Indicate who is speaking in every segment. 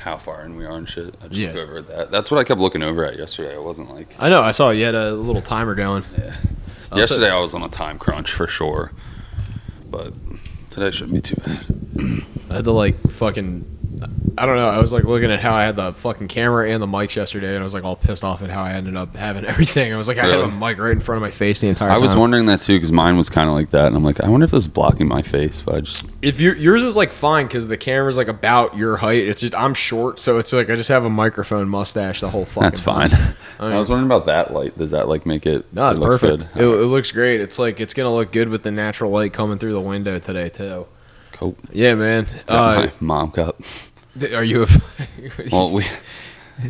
Speaker 1: how far in we are and shit. I just look over at that. That's what I kept looking over at yesterday. I wasn't like...
Speaker 2: I know. I saw you had a little timer going.
Speaker 1: Yeah. Yesterday I was on a time crunch for sure. But today shouldn't be too bad.
Speaker 2: I had to like fucking... I don't know. I was like looking at how I had the fucking camera and the mics yesterday, and I was like all pissed off at how I ended up having everything. I was like, I had a mic right in front of my face the entire time.
Speaker 1: I was wondering that too, because mine was kind of like that, and I'm like, I wonder if this is blocking my face, but I just...
Speaker 2: If yours is like fine, because the camera's like about your height. It's just, I'm short, so it's like I just have a microphone mustache the whole fucking time.
Speaker 1: That's fine. I was wondering about that light. Does that like make it...
Speaker 2: No, it's perfect.
Speaker 1: Good?
Speaker 2: It looks great. It's like, it's going to look good with the natural light coming through the window today, too.
Speaker 1: Cool.
Speaker 2: Yeah, man.
Speaker 1: My mom cup.
Speaker 2: Are you
Speaker 1: well,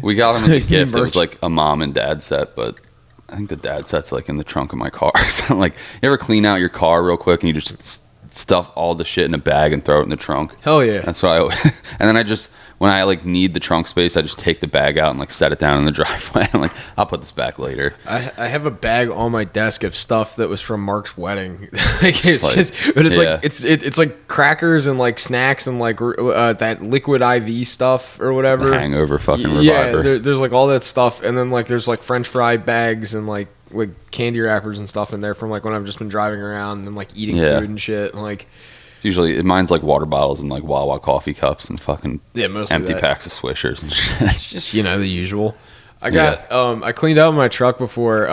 Speaker 1: we got him as a gift. It was like a mom and dad set, but I think the dad set's like in the trunk of my car. So like, you ever clean out your car real quick and you just stuff all the shit in a bag and throw it in the trunk?
Speaker 2: Hell yeah.
Speaker 1: That's what and then I just, when I like need the trunk space, I just take the bag out and like set it down in the driveway. I'm like, I'll put this back later.
Speaker 2: I have a bag on my desk of stuff that was from Mark's wedding. Like, it's like crackers and like snacks and like that liquid IV stuff or whatever.
Speaker 1: The hangover fucking reviver.
Speaker 2: Yeah, there's like all that stuff, and then like there's like French fry bags and like candy wrappers and stuff in there from like when I've just been driving around and like eating food and shit. And like,
Speaker 1: it's usually, mine's like water bottles and like Wawa coffee cups and fucking
Speaker 2: mostly
Speaker 1: empty packs of Swishers and shit.
Speaker 2: Just, you know, the usual. I got I cleaned out my truck before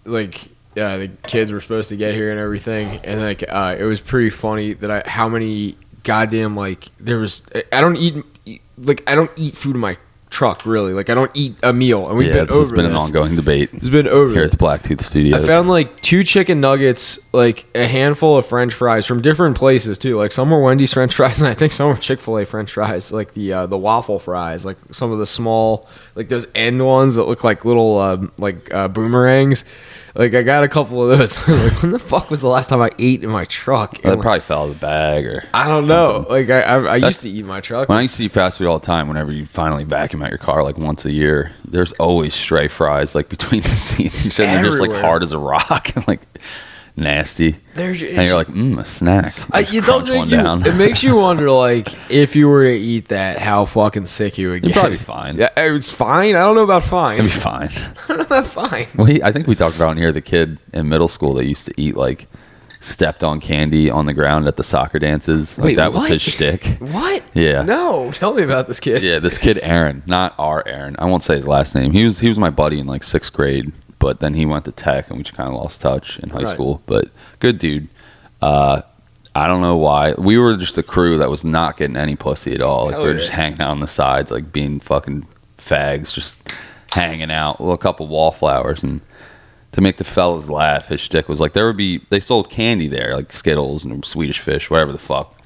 Speaker 2: the kids were supposed to get here and everything, and like it was pretty funny that how many goddamn like there was. I don't eat food in my truck really. Like I don't eat a meal, and we've been over this.
Speaker 1: It's been an ongoing debate.
Speaker 2: It's been over
Speaker 1: here at the BLACKTOOth Studios.
Speaker 2: I found like 2 chicken nuggets, like a handful of French fries from different places too. Like some were Wendy's French fries, and I think some were Chick-fil-A French fries. Like the waffle fries, like some of the small, like those end ones that look like little boomerangs. Like I got a couple of those. Like, when the fuck was the last time I ate in my truck?
Speaker 1: That probably fell out of the bag or
Speaker 2: I don't know. Like I used to eat in my truck.
Speaker 1: When I used to eat fast food all the time, whenever you finally vacuum out your car like once a year, there's always stray fries like between the seats. They're just like hard as a rock and like nasty. And you're like, a snack.
Speaker 2: It does make you. It makes you wonder, like, if you were to eat that, how fucking sick you would get.
Speaker 1: You'd probably be fine.
Speaker 2: Yeah, it's fine. I don't know about fine.
Speaker 1: It'd be fine.
Speaker 2: I don't know about fine.
Speaker 1: I think we talked about in here the kid in middle school that used to eat like stepped on candy on the ground at the soccer dances. Like, that was his shtick.
Speaker 2: What?
Speaker 1: Yeah.
Speaker 2: No, tell me about this kid.
Speaker 1: Yeah, this kid Aaron, not our Aaron. I won't say his last name. He was my buddy in like 6th grade. But then he went to tech, and we kind of lost touch in high school. But good dude. I don't know why. We were just the crew that was not getting any pussy at all. Like, we were just hanging out on the sides, like being fucking fags, just hanging out. A couple wallflowers. And to make the fellas laugh, his shtick was like, they sold candy there, like Skittles and Swedish Fish, whatever the fuck.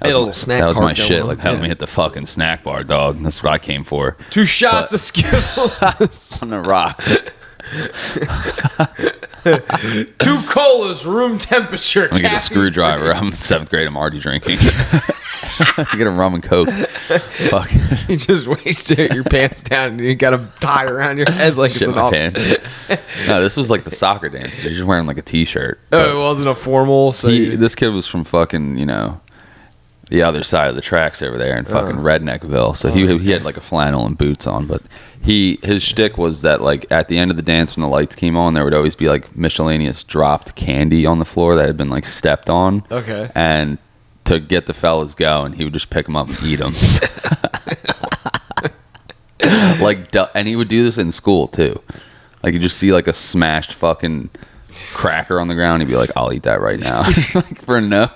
Speaker 1: That was my shit. Like, help me hit the fucking snack bar, dog. That's what I came for.
Speaker 2: 2 shots of Skittles
Speaker 1: on the rocks.
Speaker 2: 2 colas, room temperature.
Speaker 1: Let me get a screwdriver. I'm in 7th grade. I'm already drinking. Get a rum and coke. Fuck.
Speaker 2: You just wasted your pants down and you got a tie around your head like
Speaker 1: shit
Speaker 2: it's
Speaker 1: my pants. No, this was like the soccer dance. You're just wearing like a t-shirt.
Speaker 2: Oh, it wasn't a formal. So
Speaker 1: this kid was from fucking, the other side of the tracks over there in fucking Redneckville. So he had like a flannel and boots on, but his shtick was that like at the end of the dance when the lights came on, there would always be like miscellaneous dropped candy on the floor that had been like stepped on.
Speaker 2: Okay.
Speaker 1: And to get the fellas going, he would just pick them up and eat them. And he would do this in school too. Like you just see like a smashed fucking cracker on the ground, he'd be like, I'll eat that right now. Like, for no,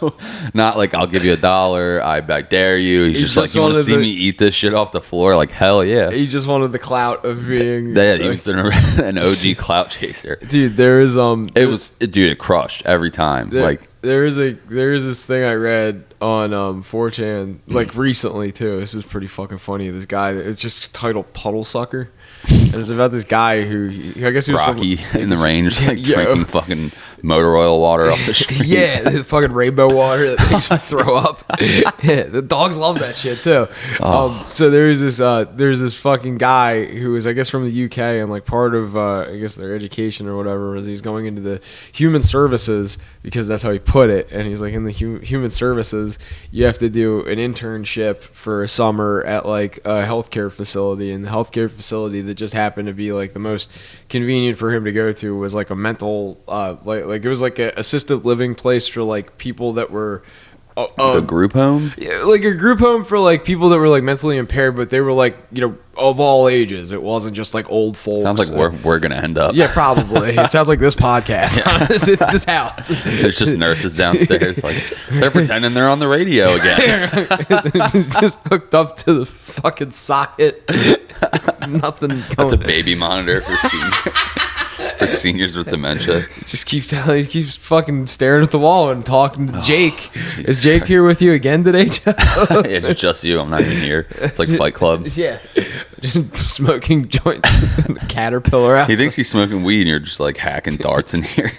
Speaker 1: not like I'll give you $1, I dare you. He's just like, you want to see me eat this shit off the floor? Like, hell yeah.
Speaker 2: He just wanted the clout of being
Speaker 1: he was an OG clout chaser.
Speaker 2: Dude, there is
Speaker 1: it crushed every time.
Speaker 2: There is this thing I read on 4chan like recently too. This is pretty fucking funny. This guy, it's just titled Puddle Sucker. And it's about this guy who I guess he was
Speaker 1: Rocky in the range, like drinking fucking motor oil water off the street.
Speaker 2: Yeah, the fucking rainbow water that makes you throw up. Yeah, the dogs love that shit too. So there's this fucking guy who is, I guess, from the UK, and like part of I guess their education or whatever was he's going into the human services, because that's how he put it. And he's like in the human services, because you have to do an internship for a summer at like a healthcare facility, and the healthcare facility that just happened to be like the most convenient for him to go to was like a mental like it was like a assisted living place for like people that were
Speaker 1: a group home?
Speaker 2: Yeah, like a group home for like people that were like mentally impaired, but they were like, you know, of all ages. It wasn't just like old folks.
Speaker 1: Sounds like we're gonna end up.
Speaker 2: Yeah, probably. It sounds like this podcast. Yeah. this house.
Speaker 1: There's just nurses downstairs, like they're pretending they're on the radio again.
Speaker 2: just hooked up to the fucking socket. Nothing.
Speaker 1: That's a baby monitor for seniors with dementia.
Speaker 2: Just keeps fucking staring at the wall and talking to Jake. Is Jake
Speaker 1: Christ.
Speaker 2: here with you again today, Joe?
Speaker 1: Yeah, it's just you. I'm not even here. It's like Fight Club.
Speaker 2: Yeah. Just smoking joints in the Caterpillar outside.
Speaker 1: He thinks he's smoking weed and you're just like hacking darts in here.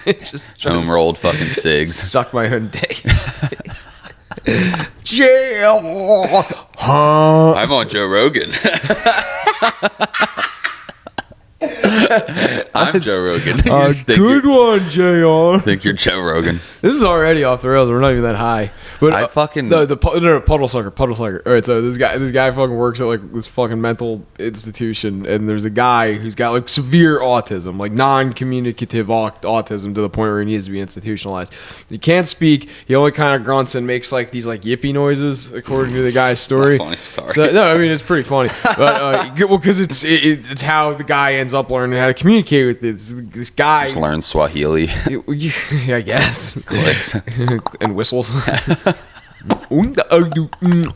Speaker 2: Just
Speaker 1: Home rolled fucking cigs.
Speaker 2: Suck my own dick. Jail. Huh?
Speaker 1: I'm on Joe Rogan. I'm Joe Rogan.
Speaker 2: Good one, JR.
Speaker 1: Think you're Joe Rogan.
Speaker 2: This is already off the rails. We're not even that high. But
Speaker 1: I fucking
Speaker 2: no, puddle sucker. All right, so this guy fucking works at like this fucking mental institution, and there's a guy who's got like severe autism, like non-communicative autism to the point where he needs to be institutionalized. He can't speak. He only kind of grunts and makes like these like yippy noises, according to the guy's story.
Speaker 1: It's not funny. Sorry.
Speaker 2: So, no, I mean it's pretty funny, but well, because it's how the guy ends up learning how to communicate with this guy.
Speaker 1: Just learn Swahili.
Speaker 2: I guess.
Speaker 1: Clicks.
Speaker 2: And whistles.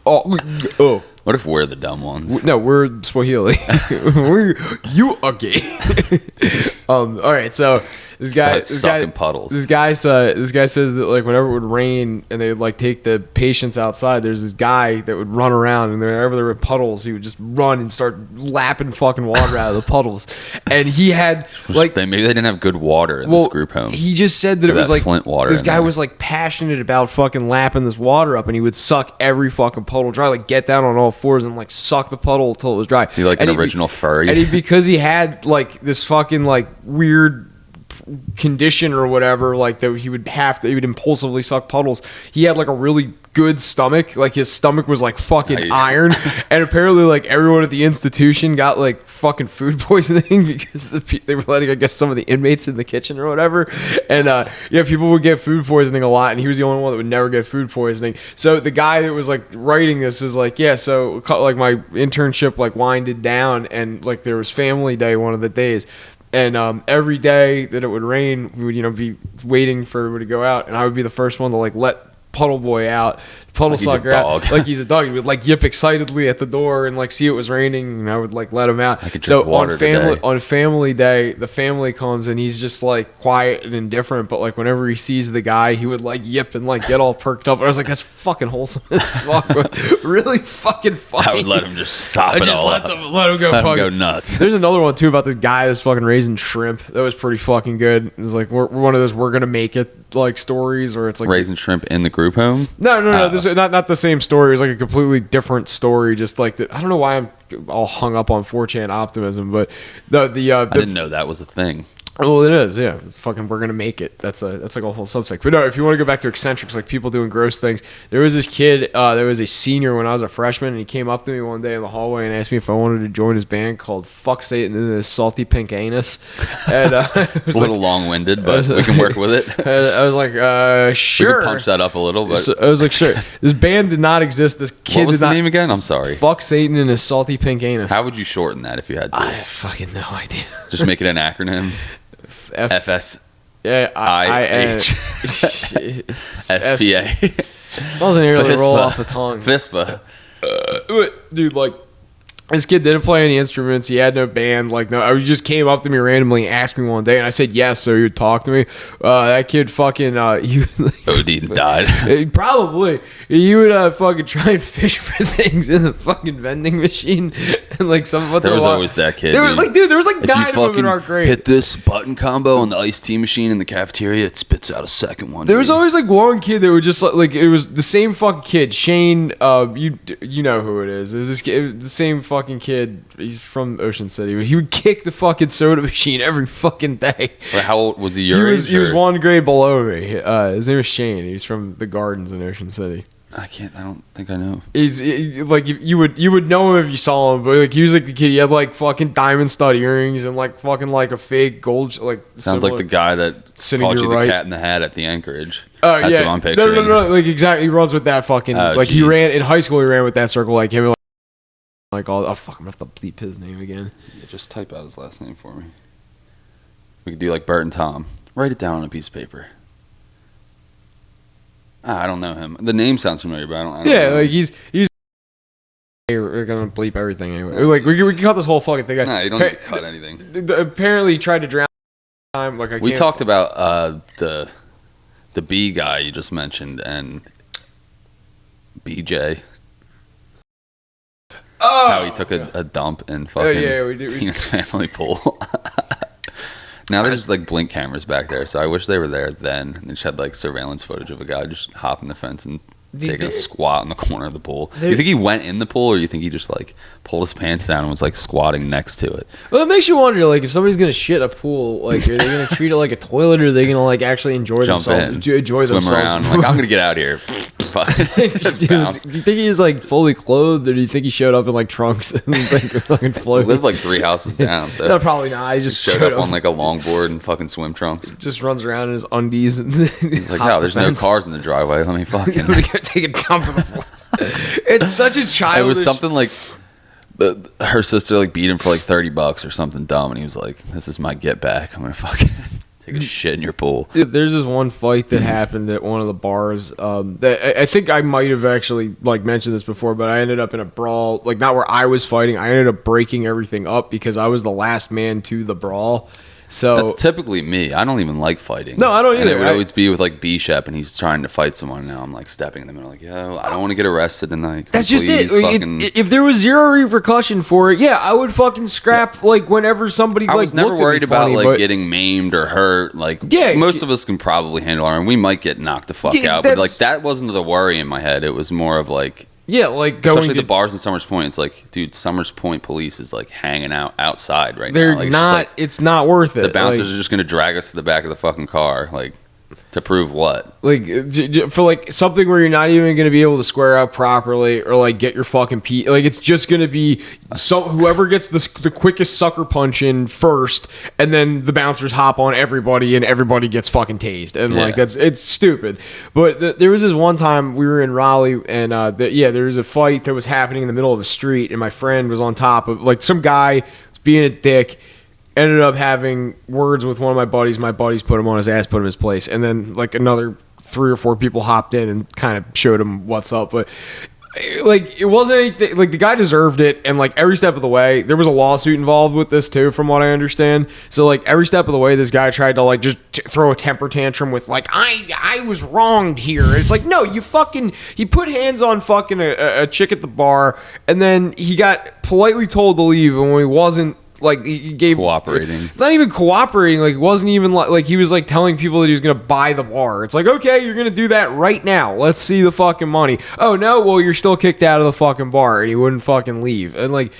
Speaker 2: Oh.
Speaker 1: What if we're the dumb ones?
Speaker 2: No, we're Swahili. You are gay. All right, so this guy
Speaker 1: sucking puddles.
Speaker 2: This guy says that like whenever it would rain and they would like take the patients outside, there's this guy that would run around, and whenever there were puddles, he would just run and start lapping fucking water out of the puddles. And he had like
Speaker 1: maybe they didn't have good water in this group home.
Speaker 2: He just said that it was like
Speaker 1: Flint water.
Speaker 2: This guy was like passionate about fucking lapping this water up, and he would suck every fucking puddle dry, like get down on all fours and like suck the puddle until it was dry.
Speaker 1: So like an original furry.
Speaker 2: And because he had like this fucking like weird condition or whatever, like that he would impulsively suck puddles. He had like a really good stomach, like his stomach was like fucking iron, and apparently like everyone at the institution got like fucking food poisoning because they were letting, I guess, some of the inmates in the kitchen or whatever, and people would get food poisoning a lot, and he was the only one that would never get food poisoning. So the guy that was like writing this was like, yeah, so like my internship like winded down, and like there was family day one of the days. And every day that it would rain, we would, be waiting for everybody to go out, and I would be the first one to like let Puddle Boy out, Puddle Sucker out, like he's a dog. He would like yip excitedly at the door and like see it was raining, and I would like let him out. So on family day, the family comes and he's just like quiet and indifferent, but like whenever he sees the guy, he would like yip and like get all perked up. And I was like, that's fucking wholesome as fuck, really fucking funny.
Speaker 1: I would let him just sop it all up.
Speaker 2: Let him go
Speaker 1: nuts.
Speaker 2: There's another one too about this guy that's fucking raising shrimp. That was pretty fucking good. It was like we're one of those we're gonna make it like stories, or it's like
Speaker 1: raising shrimp in the group home.
Speaker 2: No. This is not the same story. It was like a completely different story. Just like I don't know why I'm all hung up on 4chan optimism, but I
Speaker 1: didn't know that was a thing.
Speaker 2: Well, it is, yeah. It's fucking, we're gonna make it. That's like a whole subject. But no, if you want to go back to eccentrics, like people doing gross things, there was this kid that was a senior when I was a freshman, and he came up to me one day in the hallway and asked me if I wanted to join his band called Fuck Satan and His Salty Pink Anus. And
Speaker 1: it's a little long-winded, but we can work with it.
Speaker 2: I was like, sure.
Speaker 1: We can punch that up a little, but
Speaker 2: so I was like, sure. This band did not exist. This kid
Speaker 1: what was
Speaker 2: did not.
Speaker 1: The name again? I'm sorry.
Speaker 2: Fuck Satan and His Salty Pink Anus.
Speaker 1: How would you shorten that if you had to?
Speaker 2: I have fucking no idea.
Speaker 1: Just make it an acronym. FS.
Speaker 2: Yeah,
Speaker 1: IH. SPA.
Speaker 2: Wasn't really roll off the tongue.
Speaker 1: FISPA.
Speaker 2: Dude, like, this kid didn't play any instruments. He had no band. Like, no, he just came up to me randomly and asked me one day, and I said yes, so he would talk to me. That kid fucking, he
Speaker 1: OD'd and died.
Speaker 2: Probably. He would fucking try and fish for things in the fucking vending machine, and like
Speaker 1: there was always that kid.
Speaker 2: There was like 9 of them in our grade.
Speaker 1: Hit this button combo on the iced tea machine in the cafeteria, it spits out a second one.
Speaker 2: There was always like one kid that would just like it was the same fucking kid, Shane. You know who it is. It was this kid, the same fucking fucking kid. He's from Ocean City. But he would kick the fucking soda machine every fucking day.
Speaker 1: But how old was he? Your age,
Speaker 2: he was one grade below me. His name was Shane. He's from the Gardens in Ocean City.
Speaker 1: I don't think I know.
Speaker 2: Like you would know him if you saw him, but like he was like the kid. He had like fucking diamond stud earrings and like fucking like a fake gold like.
Speaker 1: Sounds like the guy that called you the Cat in the Hat at the Anchorage.
Speaker 2: Oh
Speaker 1: That's
Speaker 2: yeah,
Speaker 1: what I'm picturing.
Speaker 2: No, like exactly. He runs with that fucking like geez. He ran in high school. He ran with that circle like him. Like all, oh fuck, I'm gonna have to bleep his name again.
Speaker 1: Yeah, just type out his last name for me. We could do like Bert and Tom. Write it down on a piece of paper. I don't know him. The name sounds familiar, but I don't
Speaker 2: yeah,
Speaker 1: know.
Speaker 2: like he's. We're gonna bleep everything anyway. Like we can cut this whole fucking thing.
Speaker 1: No, you don't need to cut anything.
Speaker 2: Apparently, he tried to drown. Like
Speaker 1: we talked about the B guy you just mentioned and BJ.
Speaker 2: Oh,
Speaker 1: how he took a dump in fucking Tina's family pool. Now there's like blink cameras back there, so I wish they were there then. They just had like surveillance footage of a guy just hopping the fence and taking a squat in the corner of the pool. You think he went in the pool, or you think he just like pulled his pants down and was like squatting next to it?
Speaker 2: Well, it makes you wonder, like, if somebody's gonna shit a pool, like, are they gonna treat it like a toilet, or are they gonna like actually enjoy themselves?
Speaker 1: Swim around. Like, I'm gonna get out here.
Speaker 2: Do you think he's like fully clothed, or do you think he showed up in like trunks and like fucking floated?
Speaker 1: He lived like 3 houses down. So
Speaker 2: no, probably not. He just
Speaker 1: showed up on like a longboard and fucking swim trunks.
Speaker 2: Just runs around in his undies and
Speaker 1: he's like, "No, there's no cars in the driveway. Let me fucking
Speaker 2: take a dump." It's such a childish.
Speaker 1: It was something like her sister like beat him for like $30 or something dumb, and he was like, "This is my get back. I'm gonna fucking take a shit in your pool."
Speaker 2: There's this one fight that happened at one of the bars. That I think I might have actually like mentioned this before, but I ended up in a brawl, like not where I was fighting. I ended up breaking everything up because I was the last man to the brawl. So
Speaker 1: that's typically me. I don't even like fighting.
Speaker 2: No, I don't either.
Speaker 1: And it would always be with like B-Shep, and he's trying to fight someone. Now I'm like stepping in the middle, like, yo, I don't want to get arrested tonight.
Speaker 2: That's just it. If there was zero repercussion for it, yeah, I would fucking scrap like whenever somebody.
Speaker 1: I
Speaker 2: like,
Speaker 1: was never worried about like getting maimed or hurt. Like,
Speaker 2: yeah,
Speaker 1: most of us can probably handle our, and we might get knocked the fuck out. But like that wasn't the worry in my head. It was more of like.
Speaker 2: Yeah, like
Speaker 1: especially the bars in Summers Point. It's like, dude, Summers Point police is like hanging out outside right now.
Speaker 2: They're
Speaker 1: like,
Speaker 2: not. Like, it's not worth it.
Speaker 1: The bouncers are just going to drag us to the back of the fucking car, like to prove what?
Speaker 2: Like for like something where you're not even going to be able to square up properly or like get your fucking pee. Like it's just going to be whoever gets the quickest sucker punch in first, and then the bouncers hop on everybody and everybody gets fucking tased. And like it's stupid. But there was this one time we were in Raleigh, and there was a fight that was happening in the middle of a street, and my friend was on top of like some guy being a dick. Ended up having words with one of my buddies. My buddies put him on his ass, put him in his place. And then like another 3 or 4 people hopped in and kind of showed him what's up. But like it wasn't anything, like the guy deserved it. And like every step of the way, there was a lawsuit involved with this too, from what I understand. So like every step of the way, this guy tried to like just throw a temper tantrum with like, I was wronged here. It's like, no, he put hands on fucking a chick at the bar. And then he got politely told to leave. And when he wasn't, like he gave
Speaker 1: cooperating,
Speaker 2: not even cooperating, like wasn't even like he was like telling people that he was gonna buy the bar. It's like, okay, you're gonna do that right now, let's see the fucking money. Oh no, well you're still kicked out of the fucking bar. And he wouldn't fucking leave. And like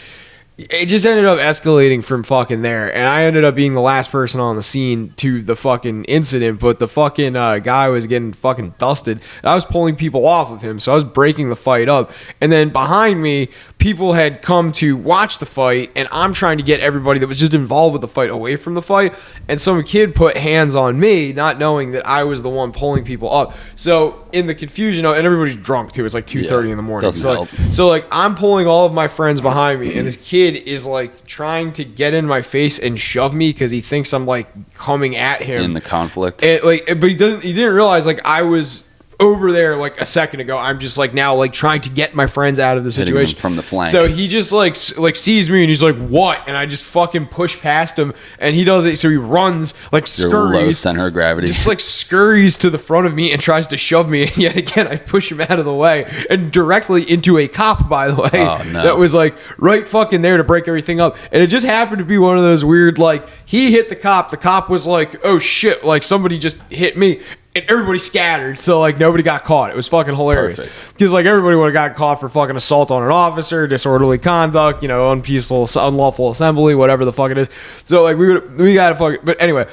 Speaker 2: it just ended up escalating from fucking there, and I ended up being the last person on the scene to the fucking incident. But the fucking guy was getting fucking dusted, and I was pulling people off of him, so I was breaking the fight up. And then behind me, people had come to watch the fight, and I'm trying to get everybody that was just involved with the fight away from the fight. And some kid put hands on me, not knowing that I was the one pulling people up. So in the confusion, and everybody's drunk too. It's like 2:30 in the morning. So like I'm pulling all of my friends behind me, and this kid is like trying to get in my face and shove me because he thinks I'm like coming at him
Speaker 1: in the conflict.
Speaker 2: And but he didn't realize like I was over there like a second ago. I'm just like now like trying to get my friends out of the situation
Speaker 1: from the flank.
Speaker 2: So he just like sees me and he's like, what? And I just fucking push past him, and he does it. So he runs like scurries,
Speaker 1: low center of gravity,
Speaker 2: just like scurries to the front of me and tries to shove me. And yet again, I push him out of the way and directly into a cop, by the way, that was like right fucking there to break everything up. And it just happened to be one of those weird, like he hit the cop was like, oh shit, like somebody just hit me. and everybody scattered, so like nobody got caught. It was fucking hilarious because like everybody would have got caught for fucking assault on an officer, disorderly conduct, you know, unlawful assembly, whatever the fuck it is. So like we got to fucking. But anyway,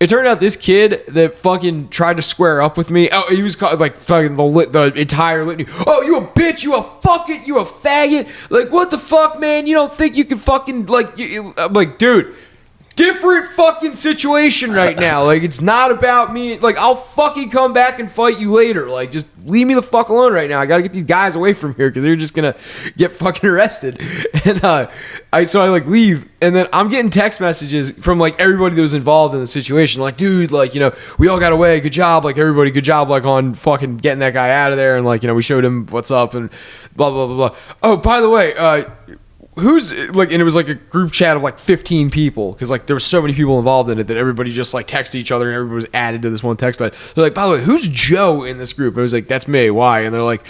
Speaker 2: it turned out this kid that fucking tried to square up with me. Oh, he was called like fucking the entire litany. Oh, you a bitch, you a fucking, you a faggot. Like what the fuck, man? You don't think you can fucking like? I'm like, dude. Different fucking situation right now. Like, it's not about me. Like, I'll fucking come back and fight you later. Like, just leave me the fuck alone right now. I gotta get these guys away from here because they're just gonna get fucking arrested. And I like leave, and then I'm getting text messages from like everybody that was involved in the situation. Like, dude, like, you know, we all got away. Good job, like everybody. Good job, like on fucking getting that guy out of there. And like, you know, we showed him what's up and blah blah blah blah. Oh, by the way, who's like, and it was like a group chat of like 15 people because like there were so many people involved in it that everybody just like texted each other and everybody was added to this one text. But they're like, by the way, who's Joe in this group? I was like, that's me. Why? And they're like,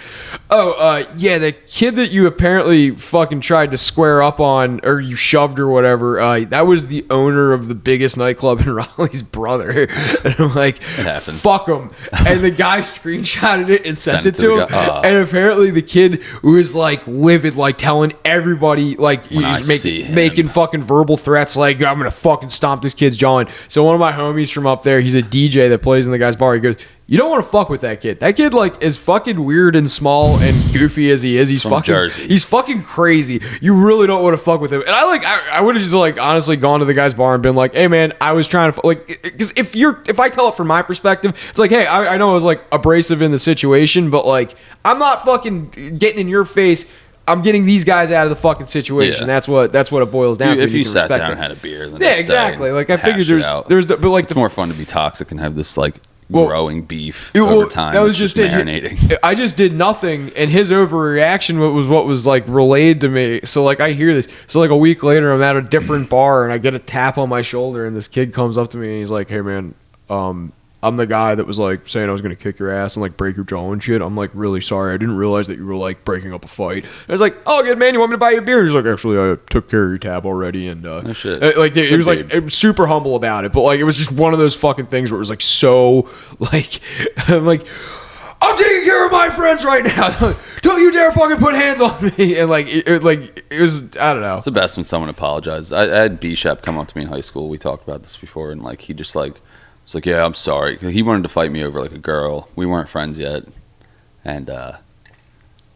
Speaker 2: oh, yeah, the kid that you apparently fucking tried to square up on or you shoved or whatever. That was the owner of the biggest nightclub in Raleigh's brother. And I'm like, fuck him. And the guy screenshotted it and sent it to him. And apparently the kid was like livid, like telling everybody. Like he's making fucking verbal threats like I'm gonna fucking stomp this kid's jaw in. So one of my homies from up there, he's a DJ that plays in the guy's bar. He goes, you don't want to fuck with that kid. That kid like is fucking weird and small and goofy as he is. He's from fucking Jersey. He's fucking crazy. You really don't want to fuck with him. And I would have just like honestly gone to the guy's bar and been like, hey man, I was trying to like, because if I tell it from my perspective, it's like, hey, I know I was like abrasive in the situation, but like I'm not fucking getting in your face. I'm getting these guys out of the fucking situation. Yeah. That's what it boils down to.
Speaker 1: If you sat down and had a beer, the
Speaker 2: next exactly. Day like I figured but like
Speaker 1: it's more fun to be toxic and have this like growing beef over time.
Speaker 2: That was just marinating. I just did nothing, and his overreaction was what was like relayed to me. So like I hear this. So like a week later, I'm at a different bar, and I get a tap on my shoulder, and this kid comes up to me, and he's like, "Hey man, I'm the guy that was like saying I was gonna kick your ass and like break your jaw and shit. I'm like really sorry. I didn't realize that you were like breaking up a fight." And I was like, "Oh, good man, you want me to buy you a beer?" And he's like, "Actually, I took care of your tab already." And
Speaker 1: oh, shit.
Speaker 2: Like it was like it was super humble about it, but like it was just one of those fucking things where it was like so like I'm like, I'm taking care of my friends right now. Don't you dare fucking put hands on me. And like it was, I don't know.
Speaker 1: It's the best when someone apologizes. I had B-Shep come up to me in high school. We talked about this before, and like he just like. It's like, yeah, I'm sorry. He wanted to fight me over like a girl. We weren't friends yet, and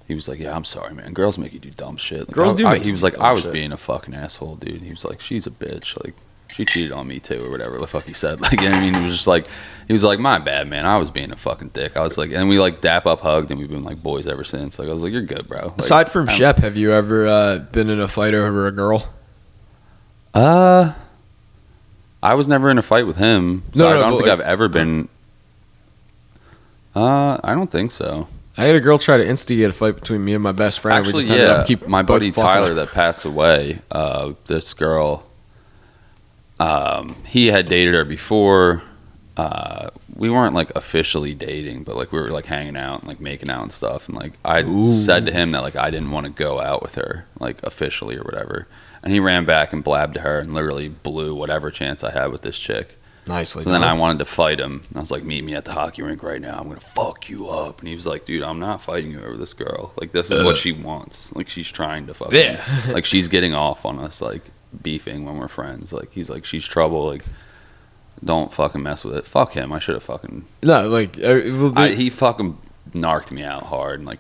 Speaker 1: he was like, yeah, I'm sorry, man. Girls make you do dumb shit. Like,
Speaker 2: Girls do.
Speaker 1: He was like, I was being a fucking asshole, dude. He was like, she's a bitch. Like, she cheated on me too, or whatever the fuck he said. Like, you know what I mean, it was just like, he was like, my bad, man. I was being a fucking dick. I was like, and we like dap up, hugged, and we've been like boys ever since. Like, I was like, you're good, bro. Like,
Speaker 2: aside from Shep, have you ever been in a fight over a girl?
Speaker 1: I was never in a fight with him. So I don't think I've ever been. I don't think so.
Speaker 2: I had a girl try to instigate a fight between me and my best friend.
Speaker 1: Actually, we just my buddy Tyler that passed away. This girl, he had dated her before. We weren't like officially dating, but like we were like hanging out and like making out and stuff. And like I said to him that like I didn't want to go out with her like officially or whatever. And he ran back and blabbed to her and literally blew whatever chance I had with this chick.
Speaker 2: Nicely.
Speaker 1: So then I wanted to fight him. I was like, meet me at the hockey rink right now. I'm going to fuck you up. And he was like, dude, I'm not fighting you over this girl. Like, this is what she wants. Like, she's trying to fuck me. Like, she's getting off on us, like, beefing when we're friends. Like, he's like, she's trouble. Like, don't fucking mess with it. Fuck him. I should have fucking...
Speaker 2: No, like...
Speaker 1: he fucking narked me out hard and, like,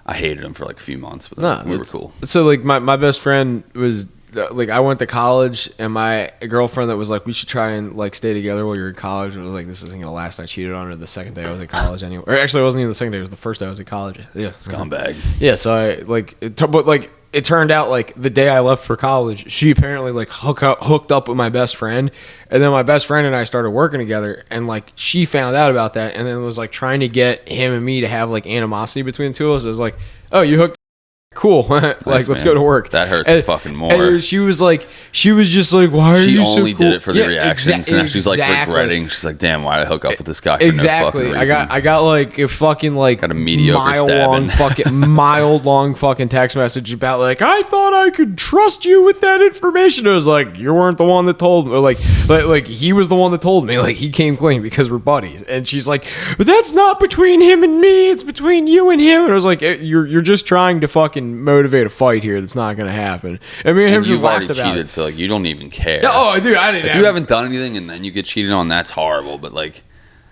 Speaker 1: I hated him for like a few months, but we were cool.
Speaker 2: So like my best friend was like, I went to college, and my girlfriend that was like, we should try and like stay together while you're in college. It was like, this isn't gonna last. I cheated on her the second day I was in college anyway. Or actually, it wasn't even the second day. It was the first day I was in college. Yeah,
Speaker 1: scumbag.
Speaker 2: Yeah, so I like, but like it turned out like the day I left for college, she apparently like hooked up with my best friend, and then my best friend and I started working together, and like she found out about that, and then was like trying to get him and me to have like animosity between the two of us. It was like, oh, you hooked cool. Like,
Speaker 1: Nice,
Speaker 2: let's
Speaker 1: man.
Speaker 2: go to work.
Speaker 1: That hurts
Speaker 2: And-
Speaker 1: fucking more.
Speaker 2: And she was just like, why are
Speaker 1: She
Speaker 2: you so
Speaker 1: only
Speaker 2: cool?
Speaker 1: did it for the reactions, and now she's like regretting. She's like, "Damn, why did I hook up with this guy?" For
Speaker 2: Exactly.
Speaker 1: no fucking reason.
Speaker 2: I got like a fucking like
Speaker 1: Got a mediocre
Speaker 2: mile long fucking text message about like, I thought I could trust you with that information. It was like, you weren't the one that told me. Or like he was the one that told me. Like, he came clean because we're buddies. And she's like, but that's not between him and me. It's between you and him. And I was like, you're just trying to fucking motivate a fight here. That's not gonna happen. I mean, him just
Speaker 1: you've already
Speaker 2: laughed about
Speaker 1: cheated,
Speaker 2: it.
Speaker 1: so like you don't even care.
Speaker 2: Oh, dude, I didn't.
Speaker 1: If you haven't done anything and then you get cheated on, that's horrible. But like,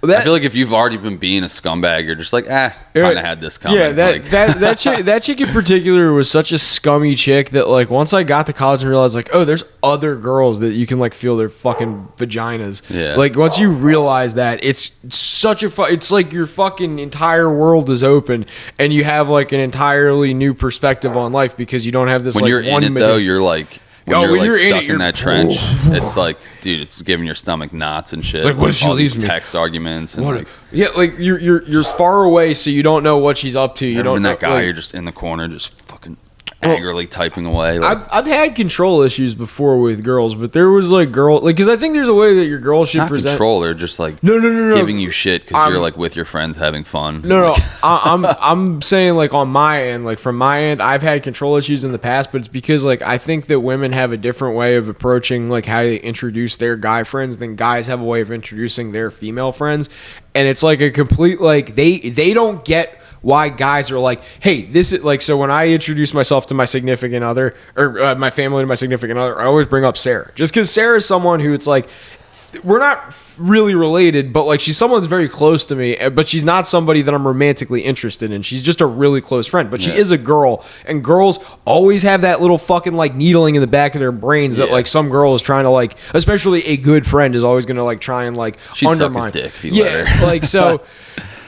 Speaker 1: I feel like if you've already been being a scumbag, you're just like, kind of had this coming.
Speaker 2: Yeah,
Speaker 1: like,
Speaker 2: that chick in particular was such a scummy chick that like once I got to college and realized like, oh, there's other girls that you can like feel their fucking vaginas.
Speaker 1: Yeah.
Speaker 2: Like once you realize that, it's such a it's like your fucking entire world is open and you have like an entirely new perspective on life because you don't have this
Speaker 1: when
Speaker 2: like
Speaker 1: you're in it though, you're like. When you're stuck in that trench, it's like, dude, it's giving your stomach knots and shit.
Speaker 2: It's like, what if she
Speaker 1: all
Speaker 2: leaves
Speaker 1: these
Speaker 2: me?
Speaker 1: text arguments and like,
Speaker 2: like you're far away, so you don't know what she's up to. You don't know
Speaker 1: that guy.
Speaker 2: like,
Speaker 1: You're just in the corner, just fucking angrily typing away. Like,
Speaker 2: I've had control issues before with girls, but there was like because I think there's a way that your girl should
Speaker 1: not
Speaker 2: present.
Speaker 1: control. They're just like
Speaker 2: No.
Speaker 1: giving you shit because you're like with your friends having fun.
Speaker 2: No,
Speaker 1: Like,
Speaker 2: I'm saying like on my end, like from my end, I've had control issues in the past, but it's because like I think that women have a different way of approaching like how they introduce their guy friends than guys have a way of introducing their female friends, and it's like a complete like they don't get why guys are like, hey, this is like, so when I introduce myself to my significant other or my family to my significant other, I always bring up Sarah just because Sarah is someone who it's like, we're not really related, but like she's someone that's very close to me, but she's not somebody that I'm romantically interested in. She's just a really close friend, but she is a girl, and girls always have that little fucking like needling in the back of their brains that like some girl is trying to like, especially a good friend is always going to like try and like
Speaker 1: she'd
Speaker 2: undermine.
Speaker 1: suck his dick if you let
Speaker 2: Yeah,
Speaker 1: her.
Speaker 2: like so.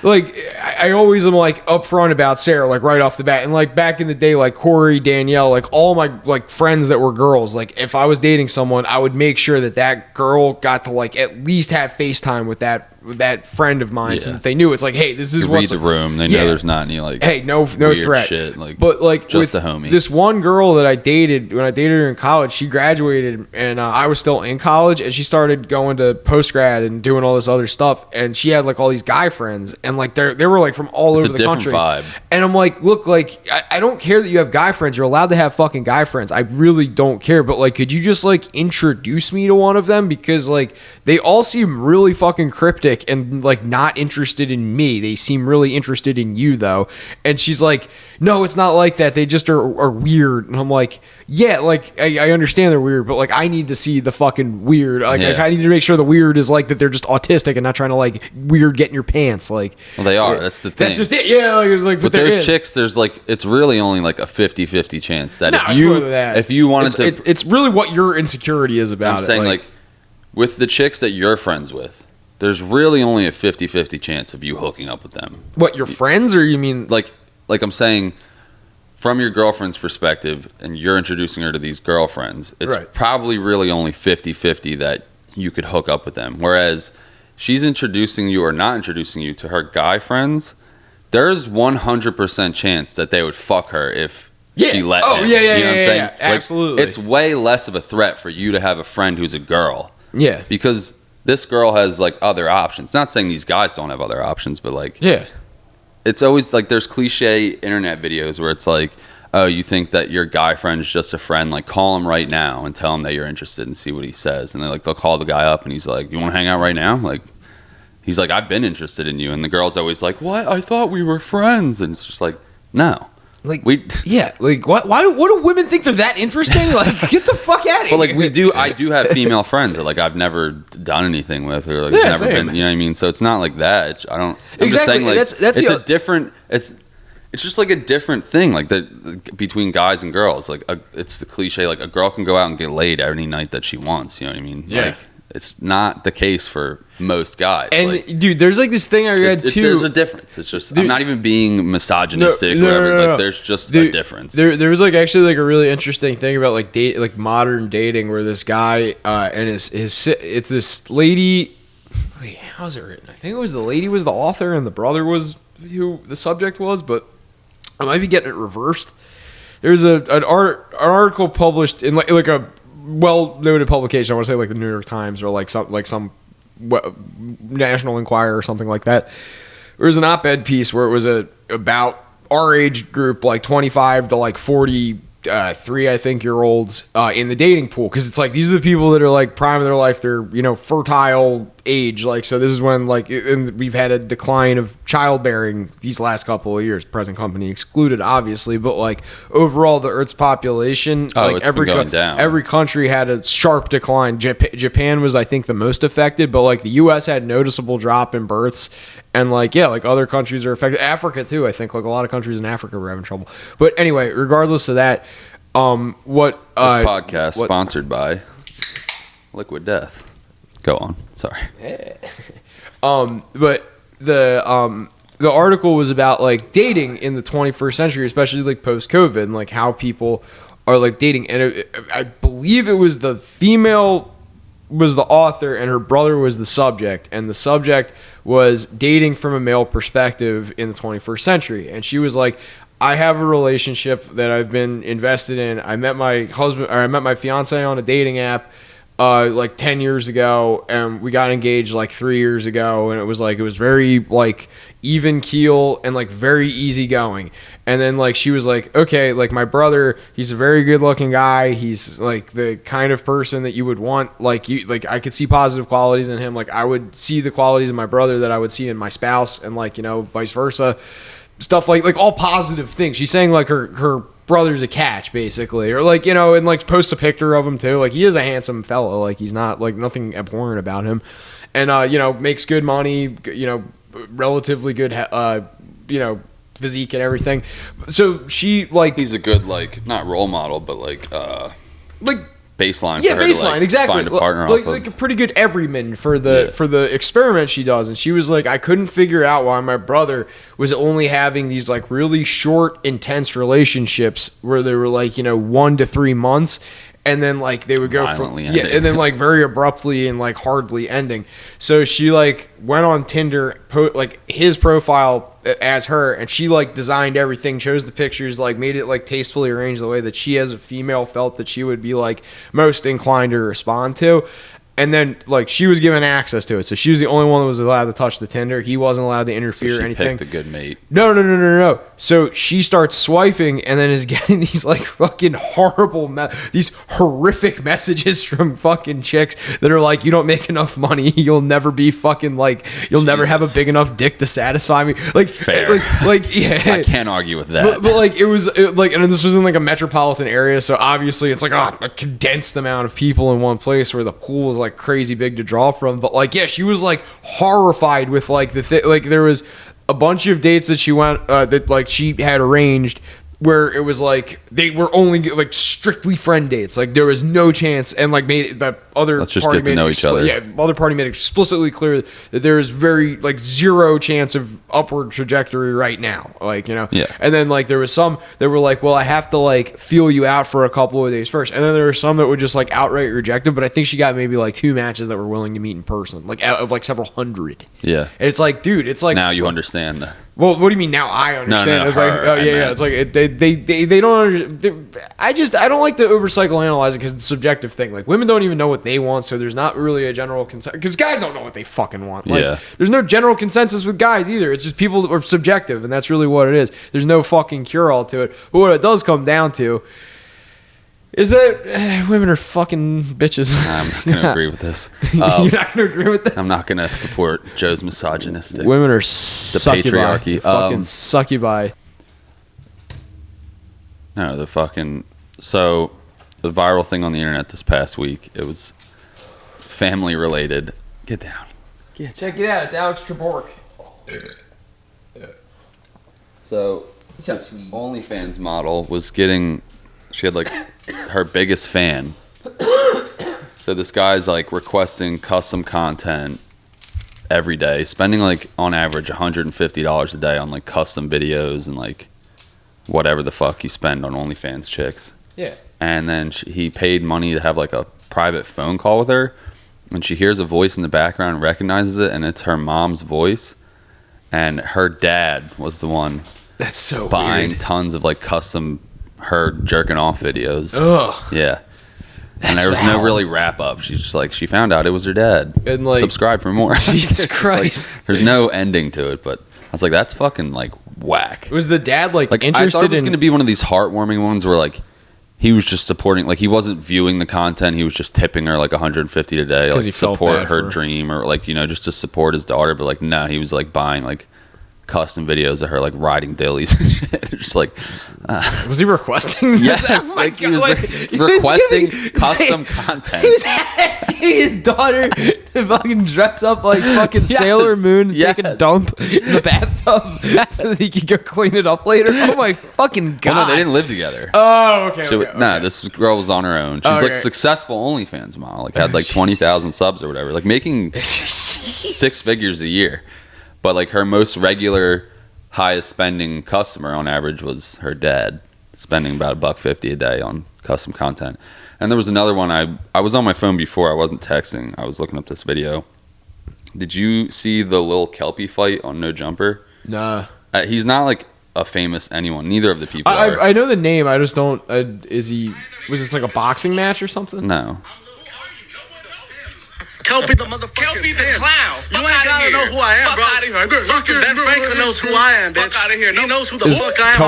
Speaker 2: Like I always am like upfront about Sarah, like right off the bat, and like back in the day, like Corey, Danielle, like all my like friends that were girls, like if I was dating someone, I would make sure that that girl got to like at least have FaceTime with that friend of mine, so that they knew it's like, hey, this is
Speaker 1: you
Speaker 2: what's
Speaker 1: read the room. They know there's not any like,
Speaker 2: hey, no
Speaker 1: weird
Speaker 2: threat.
Speaker 1: Shit, like,
Speaker 2: but like
Speaker 1: just
Speaker 2: with
Speaker 1: a homie.
Speaker 2: this one girl that I dated when I dated her in college, she graduated and I was still in college, and she started going to post grad and doing all this other stuff, and she had like all these guy friends, and like they were like from all over the country.
Speaker 1: Vibe.
Speaker 2: And I'm like, look, like I don't care that you have guy friends. You're allowed to have fucking guy friends. I really don't care. But like, could you just like introduce me to one of them? Because like they all seem really fucking cryptic and like not interested in me. They seem really interested in you though. And she's like, no, it's not like that. They just are weird. And I'm like, yeah, like I understand they're weird, but like I need to see the fucking weird. Like I need to make sure the weird is like that they're just autistic and not trying to like weird get in your pants. Like,
Speaker 1: well, they are. That's the thing.
Speaker 2: that's just it. Yeah, like it's like,
Speaker 1: but there's chicks. There's like, it's really only like a 50-50 chance that if you wanted to,
Speaker 2: it's really what your insecurity is about.
Speaker 1: I'm saying like with the chicks that you're friends with, there's really only a 50-50 chance of you hooking up with them.
Speaker 2: What, your friends, or you mean
Speaker 1: like I'm saying from your girlfriend's perspective, and you're introducing her to these girlfriends, it's probably really only 50-50 that you could hook up with them. Whereas she's introducing you or not introducing you to her guy friends, there's 100% chance that they would fuck her if she let them.
Speaker 2: Yeah,
Speaker 1: you know what I'm saying?
Speaker 2: Like, absolutely.
Speaker 1: It's way less of a threat for you to have a friend who's a girl.
Speaker 2: Yeah.
Speaker 1: Because this girl has like other options. Not saying these guys don't have other options, but like,
Speaker 2: yeah.
Speaker 1: It's always like there's cliche internet videos where it's like, oh, you think that your guy friend is just a friend, like call him right now and tell him that you're interested and see what he says. And they'll call the guy up and he's like, you want to hang out right now? Like, he's like, I've been interested in you. And the girl's always like, what? I thought we were friends. And it's just like, no.
Speaker 2: Like, like what do women think they're that interesting? Like, get the fuck out of here.
Speaker 1: But like I do have female friends that like I've never done anything with, or like never been, you know what I mean? So it's not like that. I'm just saying like that's it's a different, it's just like a different thing, like that between guys and girls. Like it's the cliche, like a girl can go out and get laid any night that she wants, you know what I mean?
Speaker 2: Yeah.
Speaker 1: Like, it's not the case for most guys.
Speaker 2: And
Speaker 1: like,
Speaker 2: dude, there's like this thing I read too.
Speaker 1: There's a difference. It's just, I'm not even being misogynistic
Speaker 2: No,
Speaker 1: or whatever.
Speaker 2: no.
Speaker 1: Like there's just a difference.
Speaker 2: There was like actually like a really interesting thing about like modern dating, where this guy and his it's this lady. Wait, how's it written? I think it was the lady was the author and the brother was who the subject was, but I might be getting it reversed. there's an article published in like a well-noted publication. I want to say like the New York Times or like some National Enquirer or something like that. There was an op-ed piece where it was about our age group, like 25 to like 43, I think, year olds in the dating pool, because it's like these are the people that are like prime of their life. They're fertile age, like, so this is when like, and we've had a decline of childbearing these last couple of years, present company excluded, obviously, but like overall the Earth's population, like every country had a sharp decline. Japan was, I think, the most affected, but like the U.S. had noticeable drop in births, and like like other countries are affected. Africa too, I think, like a lot of countries in Africa were having trouble. But anyway, regardless of that, this
Speaker 1: podcast sponsored by Liquid Death. Go on. Sorry.
Speaker 2: But the article was about like dating in the 21st century, especially like post-COVID, and like how people are like dating. And I believe it was the female was the author and her brother was the subject, and the subject was dating from a male perspective in the 21st century. And she was like, I have a relationship that I've been invested in. I met my fiance on a dating app like 10 years ago, and we got engaged like 3 years ago, and it was very like even keel and like very easy going. And then like she was like, okay, like my brother, he's a very good looking guy, he's like the kind of person that you would want, like I could see positive qualities in him, like I would see the qualities in my brother that I would see in my spouse, and like vice versa, stuff like all positive things. She's saying like her brother's a catch, basically, or like and like posts a picture of him too, like he is a handsome fellow, like he's not like nothing abhorrent about him, and makes good money, relatively good physique and everything. So she like,
Speaker 1: he's a good like, not role model, but like baseline.
Speaker 2: Yeah,
Speaker 1: for her
Speaker 2: baseline,
Speaker 1: to, like,
Speaker 2: exactly.
Speaker 1: Find a partner
Speaker 2: like a pretty good everyman for the experiment she does. And she was like, I couldn't figure out why my brother was only having these like really short, intense relationships where they were like 1 to 3 months, and then like they would go
Speaker 1: violently
Speaker 2: from and then like very abruptly and like hardly ending. So she like went on Tinder, like his profile as her, and she like designed everything, chose the pictures, like made it like tastefully arranged the way that she as a female felt that she would be like most inclined to respond to. And then like she was given access to it, so she was the only one that was allowed to touch the Tinder. He wasn't allowed to interfere or anything.
Speaker 1: Picked a good mate.
Speaker 2: No. So she starts swiping and then is getting these like fucking horrible, these horrific messages from fucking chicks that are like, you don't make enough money, you'll never be fucking like, you'll never have a big enough dick to satisfy me. Like
Speaker 1: fair.
Speaker 2: Like yeah.
Speaker 1: I can't argue with that.
Speaker 2: But like it was like, and this was in like a metropolitan area, so obviously it's like a condensed amount of people in one place where the pool was like crazy big to draw from. But like, yeah, she was like horrified with like like there was a bunch of dates that she went that like she had arranged where it was like they were only like strictly friend dates, like there was no chance, and like made the other
Speaker 1: let's just
Speaker 2: party
Speaker 1: get to know each other.
Speaker 2: Yeah, the other party made explicitly clear that there is very like zero chance of upward trajectory right now, like Yeah. And then like there was some that were like, well, I have to like feel you out for a couple of days first, and then there were some that would just like outright reject it. But I think she got maybe like 2 matches that were willing to meet in person, like out of like several hundred.
Speaker 1: Yeah,
Speaker 2: and it's like, dude, it's like
Speaker 1: now you understand.
Speaker 2: Well, what do you mean now? I understand.
Speaker 1: No,
Speaker 2: it's like, oh yeah. It's like they don't. I don't like to over psychoanalyze it because it's a subjective thing. Like women don't even know what they want, so there's not really a general consensus. Because guys don't know what they fucking want. Like, there's no general consensus with guys either. It's just people that are subjective, and that's really what it is. There's no fucking cure all to it. But what it does come down to is that women are fucking bitches.
Speaker 1: I'm not going to agree with this.
Speaker 2: You're not going to agree with this?
Speaker 1: I'm not going to support Joe's misogynistic.
Speaker 2: Women are
Speaker 1: patriarchy.
Speaker 2: Fucking succubi.
Speaker 1: No, the fucking... So, the viral thing on the internet this past week, it was family related. Get down.
Speaker 2: Check it out. It's Alex Trebork.
Speaker 1: So, this OnlyFans model was getting... She had like her biggest fan. So this guy's like requesting custom content every day, spending like on average $150 a day on like custom videos and like whatever the fuck you spend on OnlyFans chicks.
Speaker 2: Yeah.
Speaker 1: And then he paid money to have like a private phone call with her, and she hears a voice in the background, recognizes it, and it's her mom's voice. And her dad was the one
Speaker 2: that's so
Speaker 1: buying
Speaker 2: weird.
Speaker 1: tons of like custom her jerking off videos.
Speaker 2: Ugh.
Speaker 1: Yeah. And there was no really wrap up. She's just like, she found out it was her dad.
Speaker 2: And like,
Speaker 1: subscribe for more.
Speaker 2: Jesus Christ.
Speaker 1: Like, there's no ending to it, but I was like, that's fucking like whack.
Speaker 2: Was the dad like interested
Speaker 1: I thought it was
Speaker 2: in
Speaker 1: going to be one of these heartwarming ones where like he was just supporting, like he wasn't viewing the content, he was just tipping her like 150 a day, like support her dream, or like, you know, just to support his daughter. But like, no, he was like buying like custom videos of her like riding dillies and shit. Just like,
Speaker 2: was he requesting?
Speaker 1: Yes, like he was requesting custom content.
Speaker 2: He was asking his daughter to fucking dress up like fucking Sailor Moon and take a dump in the bathtub so that he could go clean it up later. Oh my fucking god!
Speaker 1: Well, no, they didn't live together.
Speaker 2: Oh, okay.
Speaker 1: Nah, this girl was on her own. She's like successful OnlyFans model. Like had like 20,000 subs or whatever. Like making 6 figures a year. But like her most regular, highest spending customer on average was her dad, spending about $1.50 a day on custom content. And there was another one. I was on my phone before. I wasn't texting. I was looking up this video. Did you see the Lil Kelpie fight on No Jumper?
Speaker 2: Nah.
Speaker 1: He's not like a famous anyone. Neither of the people are.
Speaker 2: I know the name. I just don't. Was this like a boxing match or something?
Speaker 1: No.
Speaker 3: Kelpie the motherfucker. Kelpie the clown. You ain't gotta know who I am, bro. Fucking Ben Franklin knows who I am, bitch. Fuck out of here. He knows who the fuck I am.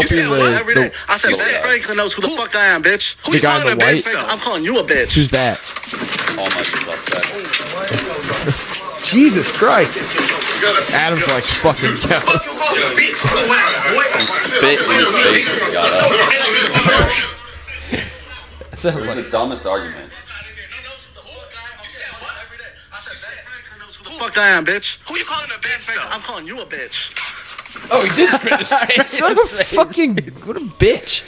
Speaker 3: Every day. I said Ben Franklin knows who the fuck I am, bitch.
Speaker 2: The guy in the white?
Speaker 3: I'm calling you a bitch.
Speaker 2: Who's that?
Speaker 1: Almighty suspect.
Speaker 2: Jesus Christ. Adam's like, fucking go.
Speaker 1: Spit in his face when he got up.
Speaker 2: That sounds like
Speaker 1: the dumbest argument.
Speaker 3: Fuck I am, bitch. Who you calling a bitch? I'm calling you a bitch.
Speaker 2: Oh, he did spit his face. What a bitch.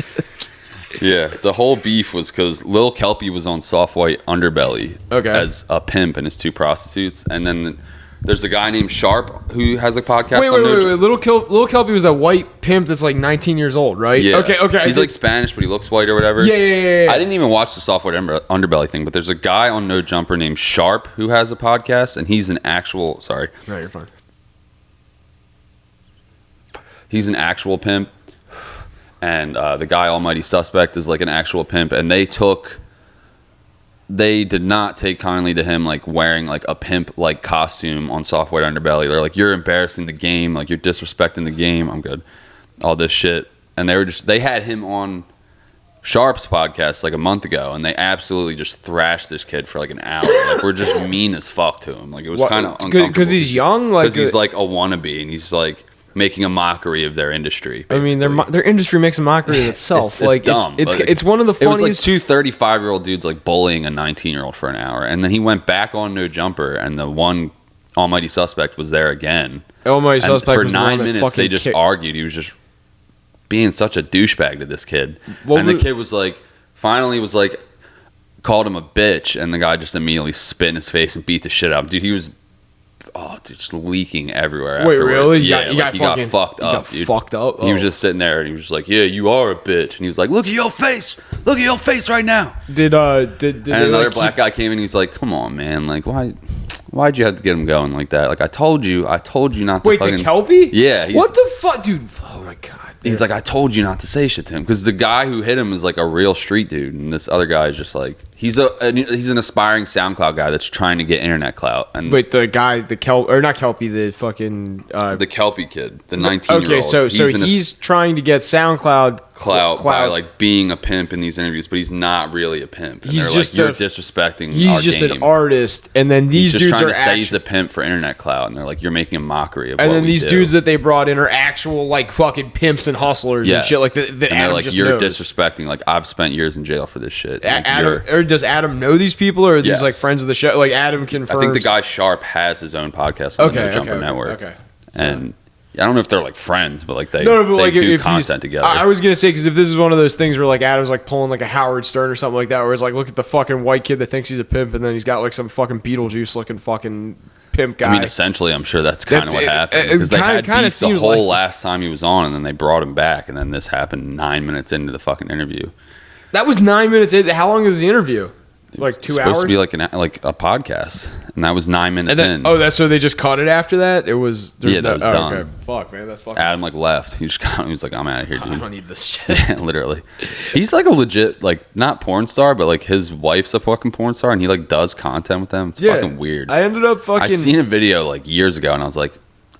Speaker 1: Yeah, the whole beef was because Lil Kelpie was on Soft White Underbelly as a pimp and his 2 prostitutes, and then there's a guy named Sharp who has a podcast.
Speaker 2: Wait. Lil Kelpie was that white pimp that's like 19 years old, right?
Speaker 1: Yeah.
Speaker 2: Okay.
Speaker 1: He's like Spanish, but he looks white or whatever.
Speaker 2: Yeah.
Speaker 1: I didn't even watch the Soft White Underbelly thing, but there's a guy on No Jumper named Sharp who has a podcast, and he's an actual. Sorry.
Speaker 2: No, you're fine.
Speaker 1: He's an actual pimp, and the guy Almighty Suspect is like an actual pimp, and they did not take kindly to him like wearing like a pimp like costume on Soft White Underbelly. They're like, you're embarrassing the game, like you're disrespecting the game. I'm good. All this shit. And they had him on Sharp's podcast like a month ago, and they absolutely just thrashed this kid for like an hour. Like we're just mean as fuck to him. Like it was kind of uncomfortable.
Speaker 2: Because he's young? Like,
Speaker 1: because he's like a wannabe, and he's like making a mockery of their industry. Basically.
Speaker 2: I mean, their industry makes a mockery of itself.
Speaker 1: It's dumb.
Speaker 2: It's one of the funniest.
Speaker 1: It was like 2 35-year-old dudes like bullying a 19-year-old for an hour, and then he went back on No Jumper, and the one Almighty Suspect was there again.
Speaker 2: Almighty Suspect
Speaker 1: for
Speaker 2: was
Speaker 1: 9 minutes. They just argued. He was just being such a douchebag to this kid, and the kid was like, finally was like, called him a bitch, and the guy just immediately spit in his face and beat the shit out of him. Dude, he was. Oh, dude, just leaking everywhere afterwards.
Speaker 2: Wait, really?
Speaker 1: Yeah, he got fucked up, dude.
Speaker 2: Fucked up?
Speaker 1: He was just sitting there, and he was just like, yeah, you are a bitch. And he was like, look at your face. Look at your face right now.
Speaker 2: Did
Speaker 1: and another black guy came in, he's like, come on, man. Like, why'd you have to get him going like that? Like, I told you not to
Speaker 2: Wait,
Speaker 1: fucking...
Speaker 2: the Kelpie?
Speaker 1: Yeah.
Speaker 2: What the fuck? Dude, oh my God.
Speaker 1: He's like, I told you not to say shit to him. Because the guy who hit him is like a real street dude. And this other guy is just like, he's an aspiring SoundCloud guy that's trying to get internet clout. And
Speaker 2: wait, the guy, not Kelpie, the fucking...
Speaker 1: the Kelpie kid, the 19-year-old.
Speaker 2: Okay, so he's trying to get SoundCloud
Speaker 1: clout by like being a pimp in these interviews, but he's not really a pimp. And
Speaker 2: he's just
Speaker 1: like, you're disrespecting
Speaker 2: He's just
Speaker 1: game.
Speaker 2: an artist, and then these
Speaker 1: he's just
Speaker 2: dudes
Speaker 1: trying
Speaker 2: are
Speaker 1: to say he's a pimp for internet clout, and they're like, you're making a mockery of. And then
Speaker 2: these dudes that they brought in are actual like fucking pimps and hustlers and shit like that. And
Speaker 1: they're like,
Speaker 2: just
Speaker 1: you're
Speaker 2: knows.
Speaker 1: Disrespecting. Like, I've spent years in jail for this shit. Like,
Speaker 2: or does Adam know these people, or are these like friends of the show? Like Adam confirms.
Speaker 1: I think the guy Sharp has his own podcast on the No Jumper Network.
Speaker 2: Okay,
Speaker 1: and. I don't know if they're like friends, but like they
Speaker 2: like
Speaker 1: do content together.
Speaker 2: I was gonna say, because if this is one of those things where like Adam's like pulling like a Howard Stern or something like that, where it's like, look at the fucking white kid that thinks he's a pimp, and then he's got like some fucking Beetlejuice looking fucking pimp guy.
Speaker 1: I mean, essentially, I'm sure that's kind of what happened, because they had beef the whole last time he was on, and then they brought him back, and then this happened 9 minutes into the fucking interview.
Speaker 2: That was 9 minutes in. How long was the interview? Like 2
Speaker 1: supposed
Speaker 2: hours?
Speaker 1: to be like a podcast, and that was 9 minutes in.
Speaker 2: Oh, that's so they just cut it after that. It was
Speaker 1: that was done.
Speaker 2: Okay. Fuck, man, that's fucking.
Speaker 1: Adam like left. He just he was like, I'm out of here, dude.
Speaker 2: I don't need this shit.
Speaker 1: Yeah, literally. He's like a legit not porn star, but like his wife's a fucking porn star, and he like does content with them. It's fucking weird.
Speaker 2: I ended up
Speaker 1: I seen a video like years ago, and I was like,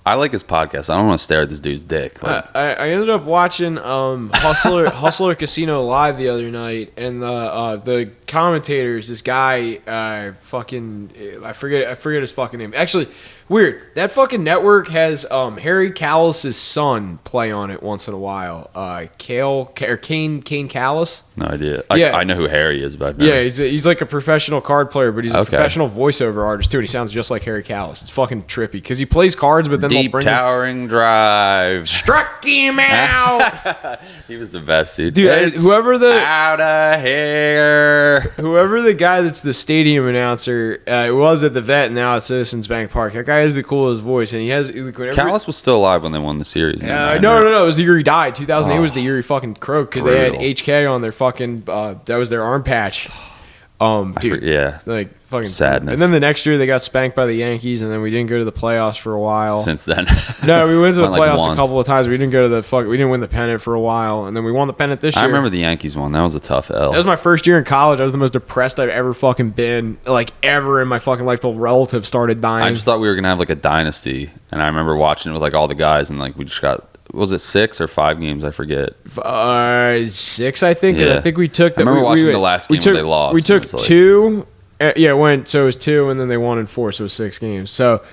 Speaker 1: I like his podcast. I don't want to stare at this dude's dick. Like,
Speaker 2: I ended up watching Hustler Casino live the other night, and the commentators, this guy, I forget his fucking name. Actually, weird. That fucking network has Harry Callis's son play on it once in a while. Kane Callis.
Speaker 1: no idea.
Speaker 2: Yeah.
Speaker 1: I know who Harry is, but
Speaker 2: Yeah, he's like a professional card player, but he's a professional voiceover artist too, and he sounds just like Harry Callis. It's fucking trippy because he plays cards, but then
Speaker 1: Deep Towering Drive.
Speaker 2: Struck him out.
Speaker 1: He was the best, dude.
Speaker 2: Dude,
Speaker 1: It's
Speaker 2: whoever the
Speaker 1: out of here.
Speaker 2: Whoever the guy that's the stadium announcer, it was at the Vet, and now at Citizens Bank Park. That guy has the coolest voice, and he has.
Speaker 1: Callis was still alive when they won the series.
Speaker 2: No. It was the year he died. 2008 was the year he fucking croaked because they had HK on their fucking. That was their arm patch. Dude, like fucking
Speaker 1: sadness.
Speaker 2: And then the next year they got spanked by the Yankees, and then we didn't go to the playoffs for a while.
Speaker 1: Since then,
Speaker 2: no, we went to the playoffs
Speaker 1: like
Speaker 2: a couple of times. We didn't go to we didn't win the pennant for a while, and then we won the pennant this year.
Speaker 1: I remember the Yankees one. That was a tough L.
Speaker 2: That was my first year in college. I was the most depressed I've ever fucking been, like ever in my fucking life till relatives started dying.
Speaker 1: I just thought we were gonna have like a dynasty, and I remember watching it with like all the guys, and like we just got. Was it 6 or 5 games? I forget.
Speaker 2: 6, I think.
Speaker 1: Yeah.
Speaker 2: I think we took.
Speaker 1: I remember watching the last game when they lost.
Speaker 2: We took
Speaker 1: it was
Speaker 2: 2. Yeah, it went. So it was 2, and then they won in 4, so it was 6 games. So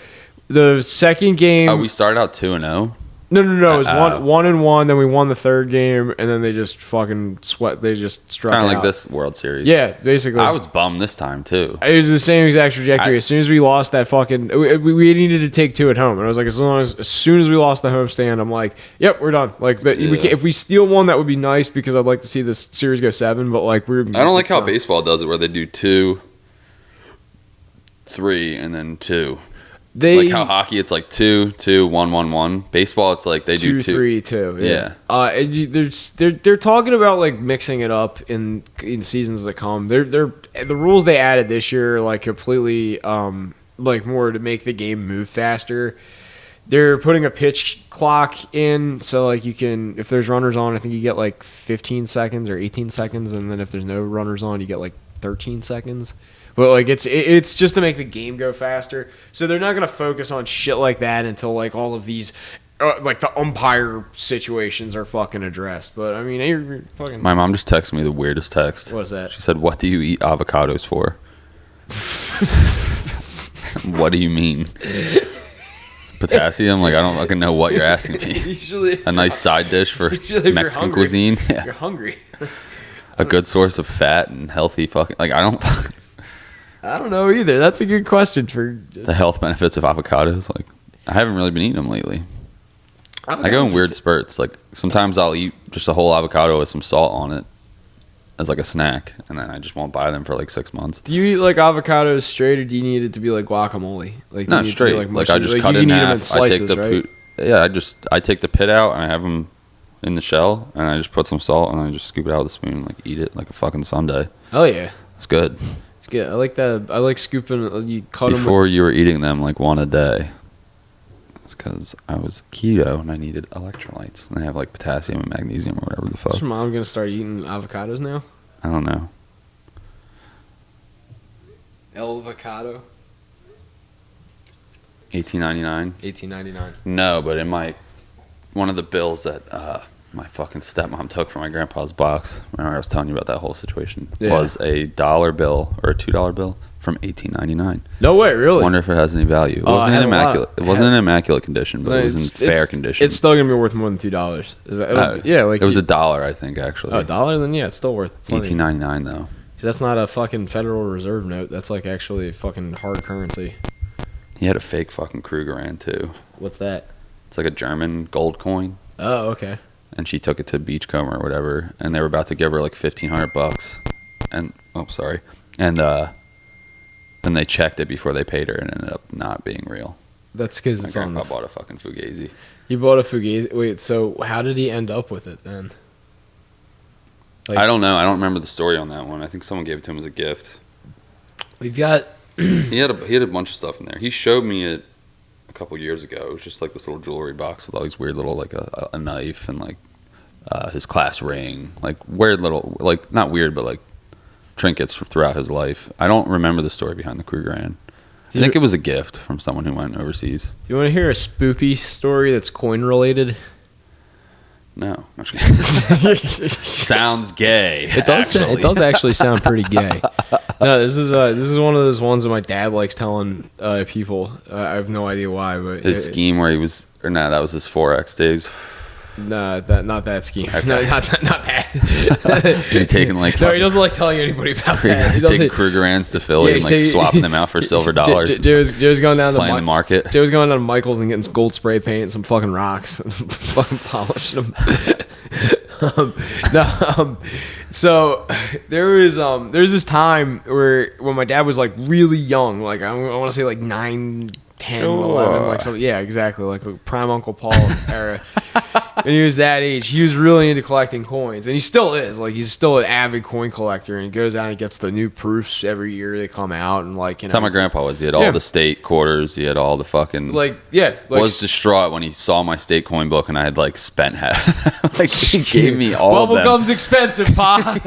Speaker 2: the second game.
Speaker 1: Oh, we started out 2-0.
Speaker 2: No. It was 1-1. Then we won the third game, and then they just fucking sweat. They just struck
Speaker 1: Kind of
Speaker 2: out.
Speaker 1: like this World Series.
Speaker 2: Yeah, basically.
Speaker 1: I was bummed this time too.
Speaker 2: It was the same exact trajectory. As soon as we lost that fucking, we needed to take 2 at home, and I was like, as soon as we lost the homestand, I'm like, yep, we're done. Like, but we can't, if we steal one, that would be nice because I'd like to see this series go 7. But like, I
Speaker 1: don't like how baseball does it, where they do 2, 3, and then 2. Like how hockey, it's like 2, 2, 1, 1, 1. Baseball, it's like they do 2,
Speaker 2: 3, 2.
Speaker 1: Yeah.
Speaker 2: They're talking about like mixing it up in seasons that come. The rules they added this year are like completely like more to make the game move faster. They're putting a pitch clock in, so like you can, if there's runners on, I think you get like 15 seconds or 18 seconds, and then if there's no runners on, you get like 13 seconds. But like it's just to make the game go faster. So they're not gonna focus on shit like that until like all of these like the umpire situations are fucking addressed. But I mean, you're fucking.
Speaker 1: My mom just texted me the weirdest text.
Speaker 2: What is that?
Speaker 1: She said, "What do you eat avocados for?" What do you mean? Potassium? Like I don't fucking know what you're asking me.
Speaker 2: Usually,
Speaker 1: a nice side dish for Mexican cuisine. Yeah.
Speaker 2: You're hungry.
Speaker 1: A good source of fat and healthy fucking like I
Speaker 2: don't know either. That's a good question for
Speaker 1: the health benefits of avocados. Like I haven't really been eating them lately. I go in weird spurts. Like sometimes I'll eat just a whole avocado with some salt on it as like a snack, and then I just won't buy them for like 6 months.
Speaker 2: Do you eat like avocados straight, or do you need it to be like guacamole? Like
Speaker 1: no, straight. Like I just cut it in half.
Speaker 2: Slices,
Speaker 1: I take the I take the pit out and I have them in the shell, and I just put some salt and I just scoop it out with a spoon and like eat it like a fucking sundae.
Speaker 2: Oh yeah,
Speaker 1: it's good.
Speaker 2: It's good. I like that. I like scooping. You cut them
Speaker 1: before you were eating them like one a day. It's because I was keto and I needed electrolytes, and they have like potassium and magnesium or whatever the fuck.
Speaker 2: Is your mom gonna start eating avocados now?
Speaker 1: I don't know.
Speaker 2: Avocado.
Speaker 1: $18.99.
Speaker 2: $18.99.
Speaker 1: No, but in one of the bills that my fucking stepmom took from my grandpa's box. Remember I was telling you about that whole situation? Yeah. Was a $1 bill or a $2 bill from $18.99.
Speaker 2: No way, really?
Speaker 1: Wonder if it has any value. It wasn't in immaculate. It wasn't in immaculate condition, but it was in fair condition.
Speaker 2: It's still gonna be worth more than $2.
Speaker 1: Yeah, like it was $1, I think, actually.
Speaker 2: Oh, $1? Then yeah, it's still worth
Speaker 1: $18.99 though.
Speaker 2: That's not a fucking Federal Reserve note. That's like actually fucking hard currency.
Speaker 1: He had a fake fucking Krugerrand too.
Speaker 2: What's that?
Speaker 1: It's like a German gold coin.
Speaker 2: Oh, okay.
Speaker 1: And she took it to Beachcomber or whatever, and they were about to give her like $1,500. And and then they checked it before they paid her, and it ended up not being real.
Speaker 2: That's because it's on.
Speaker 1: I bought a fucking Fugazi.
Speaker 2: You bought a Fugazi. Wait, so how did he end up with it then?
Speaker 1: Like, I don't know. I don't remember the story on that one. I think someone gave it to him as a gift.
Speaker 2: We've got.
Speaker 1: he had a bunch of stuff in there. He showed me it a couple years ago. It was just like this little jewelry box with all these weird little like a knife and like his class ring, like weird little like not weird but like trinkets throughout his life. I don't remember the story behind the Krugerrand. I think it was a gift from someone who went overseas.
Speaker 2: Do you want to hear a spooky story that's coin related?
Speaker 1: No. I'm just kidding. Sounds gay.
Speaker 2: It does. It does actually sound pretty gay. No, this is one of those ones that my dad likes telling people. I have no idea why, but
Speaker 1: his scheme where he was, or no, that was his Forex days.
Speaker 2: No, not that scheme.
Speaker 1: Okay.
Speaker 2: No, not that.
Speaker 1: Is he taking like?
Speaker 2: No, he doesn't like telling anybody about that.
Speaker 1: He's taking Krugerrands to Philly and like swapping them out for silver dollars.
Speaker 2: Joe's going down
Speaker 1: playing the market.
Speaker 2: Joe's going down to Michael's and getting some gold spray paint and some fucking rocks and fucking polishing them. So there's this time when my dad was like really young, like I want to say like 9, 10, 11, like something. Yeah, exactly, like a prime Uncle Paul era. And he was that age. He was really into collecting coins, and he still is. Like he's still an avid coin collector, and he goes out and gets the new proofs every year they come out, and like
Speaker 1: That's how my grandpa was. He had all the state quarters. He had all the fucking was distraught when he saw my state coin book, and I had like spent half. Like he gave me all of them.
Speaker 2: Bubblegum's expensive, Pa.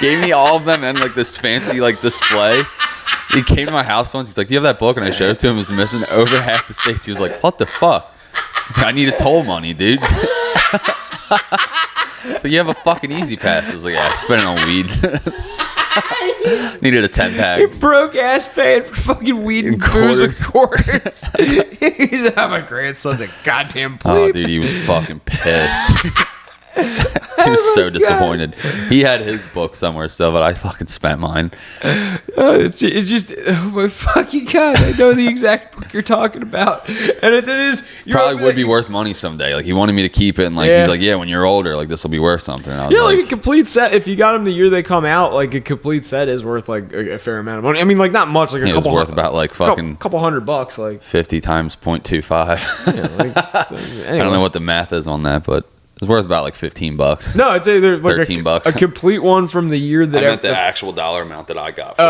Speaker 1: Gave me all of them and like this fancy like display. He came to my house once. He's like, "Do you have that book?" And I showed it to him. It was missing over half the states. He was like, "What the fuck?" He's like, "I need a toll money, dude." So you have a fucking easy pass. I was like, "Yeah, I spent it on weed." Needed a 10-pack.
Speaker 2: You broke ass paying for fucking weed and booze with quarters. He's like, "My grandson's a goddamn bleep."
Speaker 1: Oh, dude, he was fucking pissed. He was so disappointed. He had his book somewhere still, but I fucking spent mine.
Speaker 2: It's just, oh my fucking God, I know the exact book you're talking about. And it is...
Speaker 1: Probably would be worth money someday. Like, he wanted me to keep it, and like he's like, yeah, when you're older, like, this will be worth something. And I was
Speaker 2: like a complete set. If you got them the year they come out, like, a complete set is worth, like, a fair amount of money. I mean, like, not much, like a couple...
Speaker 1: It's worth about, like, fucking...
Speaker 2: couple $100, like...
Speaker 1: 50 times 0.25.
Speaker 2: Yeah, like, so, anyway.
Speaker 1: I don't know what the math is on that, but... It's worth about like $15.
Speaker 2: No, I'd say there's like
Speaker 1: $13.
Speaker 2: A complete one from the year that
Speaker 1: I meant the actual dollar amount that I got. For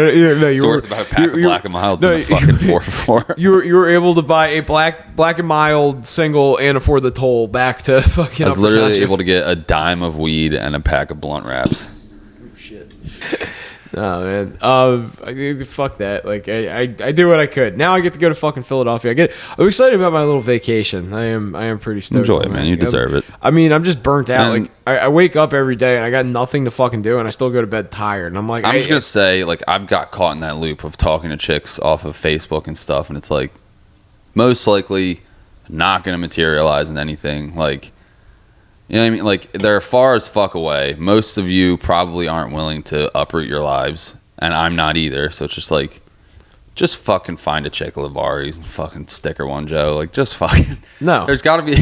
Speaker 2: it's
Speaker 1: worth about a pack of Black and Milds and a fucking 4 for $4.
Speaker 2: You were able to buy a black and mild single and afford the toll back to fucking.
Speaker 1: I was literally able to get a dime of weed and a pack of blunt wraps.
Speaker 2: Oh shit. Oh man, fuck that. Like I did what I could. Now I get to go to fucking Philadelphia. I'm excited about my little vacation. I am pretty stoked.
Speaker 1: Enjoy it, man. You deserve it.
Speaker 2: I mean, I'm just burnt out. And like I wake up every day and I got nothing to fucking do, and I still go to bed tired. And I'm like,
Speaker 1: I'm just gonna say, like, I've got caught in that loop of talking to chicks off of Facebook and stuff, and it's like most likely not gonna materialize in anything. Like, you know what I mean? Like, they're far as fuck away. Most of you probably aren't willing to uproot your lives, and I'm not either. So it's just like, just fucking find a chick at Lavari's and fucking stick her one, Joe. Like, just fucking.
Speaker 2: No.
Speaker 1: There's got to be.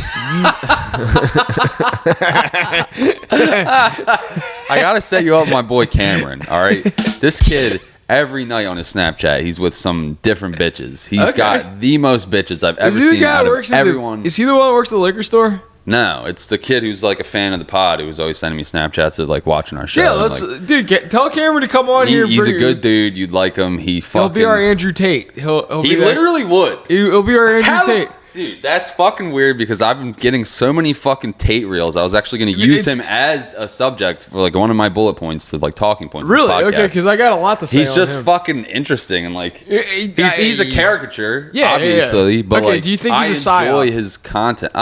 Speaker 1: I got to set you up with my boy Cameron, all right? This kid, every night on his Snapchat, he's with some different bitches. He's got the most bitches I've ever seen out of everyone.
Speaker 2: Is he the one that works at the liquor store?
Speaker 1: No, it's the kid who's like a fan of the pod who was always sending me Snapchats of like watching our show.
Speaker 2: Yeah, dude, tell Cameron to come on here.
Speaker 1: He's a good dude. You'd like him. He'll
Speaker 2: be our Andrew Tate.
Speaker 1: He literally would.
Speaker 2: He'll be our Andrew Tate.
Speaker 1: Dude, that's fucking weird because I've been getting so many fucking Tate reels. I was actually going to use him as a subject for like one of my bullet points to like talking points.
Speaker 2: Really? Okay, because I got a lot to say.
Speaker 1: He's just fucking interesting and like he's a caricature, obviously. But
Speaker 2: okay, like, do you think he's a psyop?
Speaker 1: I enjoy his content.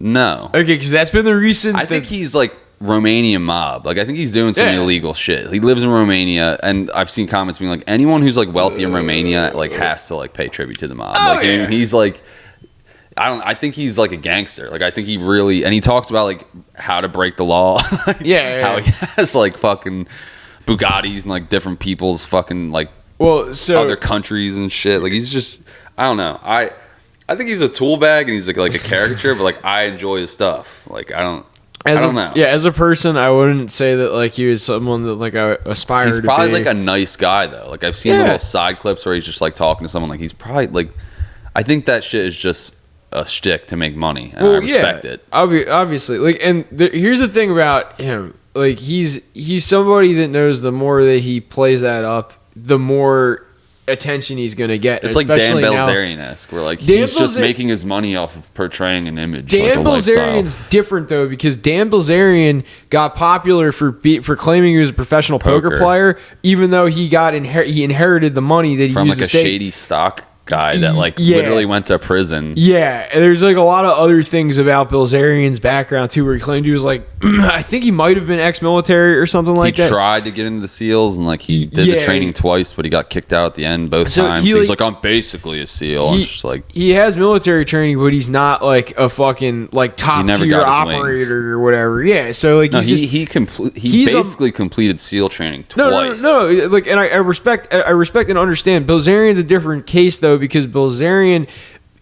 Speaker 1: No.
Speaker 2: Okay, because that's been the recent.
Speaker 1: I think he's like Romanian mob. Like I think he's doing some illegal shit. He lives in Romania, and I've seen comments being like, anyone who's like wealthy in Romania like has to like pay tribute to the mob. And he's like, I think he's like a gangster. Like I think he really, and he talks about like how to break the law. How he has like fucking Bugattis and like different people's fucking like other countries and shit. Like he's just, I don't know. I think he's a tool bag and he's like a caricature, but like I enjoy his stuff. Like I don't know.
Speaker 2: Yeah, as a person, I wouldn't say that like he was someone that like I aspire to be.
Speaker 1: He's probably like a nice guy though. Like I've seen little side clips where he's just like talking to someone. Like he's probably like, I think that shit is just a shtick to make money, and I respect it.
Speaker 2: Obviously, like, and here's the thing about him. like he's somebody that knows the more that he plays that up, the more attention he's going to get.
Speaker 1: It's like Dan Bilzerian-esque, where like he's just making his money off of portraying an image.
Speaker 2: Dan Bilzerian's different though, because Dan Bilzerian got popular for claiming he was a professional poker player, even though he inherited the money that he
Speaker 1: from
Speaker 2: used
Speaker 1: like a shady stock guy that like literally went to prison.
Speaker 2: Yeah, and there's like a lot of other things about Bilzerian's background too, where he claimed he was like, I think he might have been ex-military or something like that.
Speaker 1: He tried to get into the SEALs and like he did the training twice, but he got kicked out at the end both times. He's like, I'm basically a SEAL. I'm just like,
Speaker 2: he has military training, but he's not like a fucking like top tier operator or whatever. Yeah, so like
Speaker 1: he basically completed SEAL training twice.
Speaker 2: No, like, and I respect and understand. Bilzerian's a different case though, because Bilzerian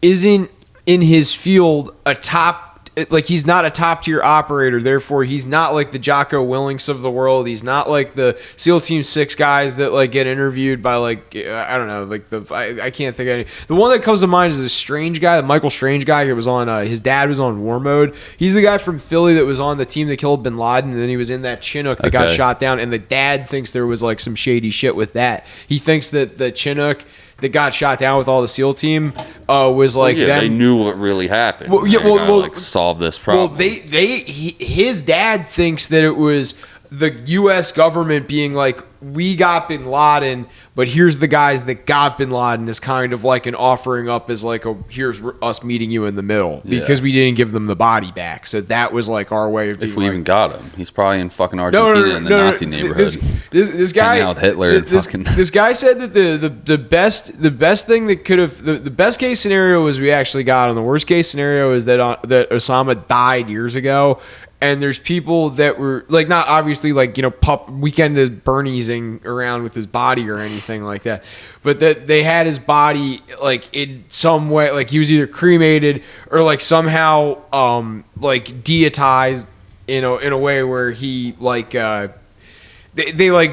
Speaker 2: isn't in his field a top, like he's not a top tier operator. Therefore, he's not like the Jocko Willinks of the world. He's not like the SEAL Team 6 guys that like get interviewed by like I don't know, like I can't think of any. The one that comes to mind is the Strange guy, the Michael Strange guy. Who was on his dad was on War Mode. He's the guy from Philly that was on the team that killed Bin Laden, and then he was in that Chinook that got shot down. And the dad thinks there was like some shady shit with that. He thinks that the Chinook that got shot down with all the SEAL team was like them.
Speaker 1: They knew what really happened. Like solve this problem.
Speaker 2: Well, his dad thinks that it was the U.S. government being like, we got Bin Laden, but here's the guys that got Bin Laden, is kind of like an offering up as like here's us meeting you in the middle, because we didn't give them the body back. So that was like our way of being
Speaker 1: if we even got him. He's probably in fucking Argentina in the Nazi neighborhood.
Speaker 2: This guy
Speaker 1: out with Hitler.
Speaker 2: This guy said that the best thing that could have the best case scenario was we actually got him. The worst case scenario is that Osama died years ago. And there's people that were like, not obviously like, you know, weekend is Berniesing around with his body or anything like that, but that they had his body like in some way, like he was either cremated or like somehow like deitized in a way where he like they like,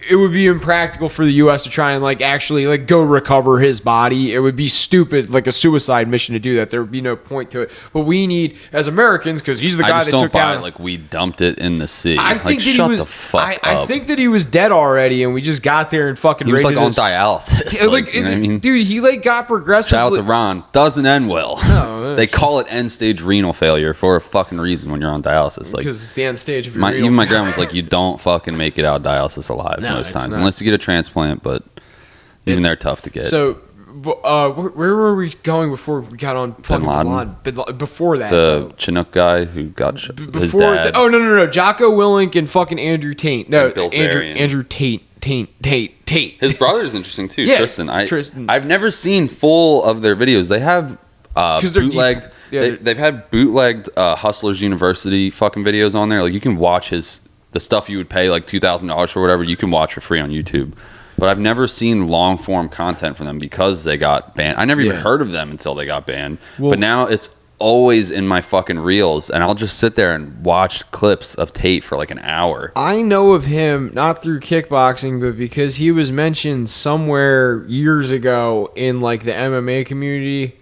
Speaker 2: it would be impractical for the U.S. to try and like actually like go recover his body. It would be stupid, like a suicide mission to do that. There would be no point to it. But we need, as Americans, because he's the guy that took down.
Speaker 1: Like we dumped it in the sea.
Speaker 2: I think I think that he was dead already, and we just got there and fucking.
Speaker 1: He was like on dialysis.
Speaker 2: Like, you know what I mean? Dude, he like got progressively.
Speaker 1: Shout out to Ron. Doesn't end well. No, they call it end stage renal failure for a fucking reason when you're on dialysis. Like,
Speaker 2: because it's the end stage of your
Speaker 1: renal. Even my grandma's like, you don't fucking make it out of dialysis alive most times, unless you get a transplant. But even they're tough to get.
Speaker 2: So, where were we going before we got on fucking Bin Laden? Before that,
Speaker 1: the Chinook guy who got his dad.
Speaker 2: No, Jocko Willink and fucking Andrew Tate. No, Andrew Tate.
Speaker 1: His brother's interesting too.
Speaker 2: Yeah,
Speaker 1: Tristan. I've never seen full of their videos. They have bootlegged. They've had bootlegged Hustlers University fucking videos on there. Like you can watch the stuff you would pay like $2,000 for, whatever. You can watch for free on YouTube. But I've never seen long form content from them because they got banned. I never even heard of them until they got banned. Well, but now it's always in my fucking reels, and I'll just sit there and watch clips of Tate for like an hour.
Speaker 2: I know of him not through kickboxing, but because he was mentioned somewhere years ago in like the MMA community.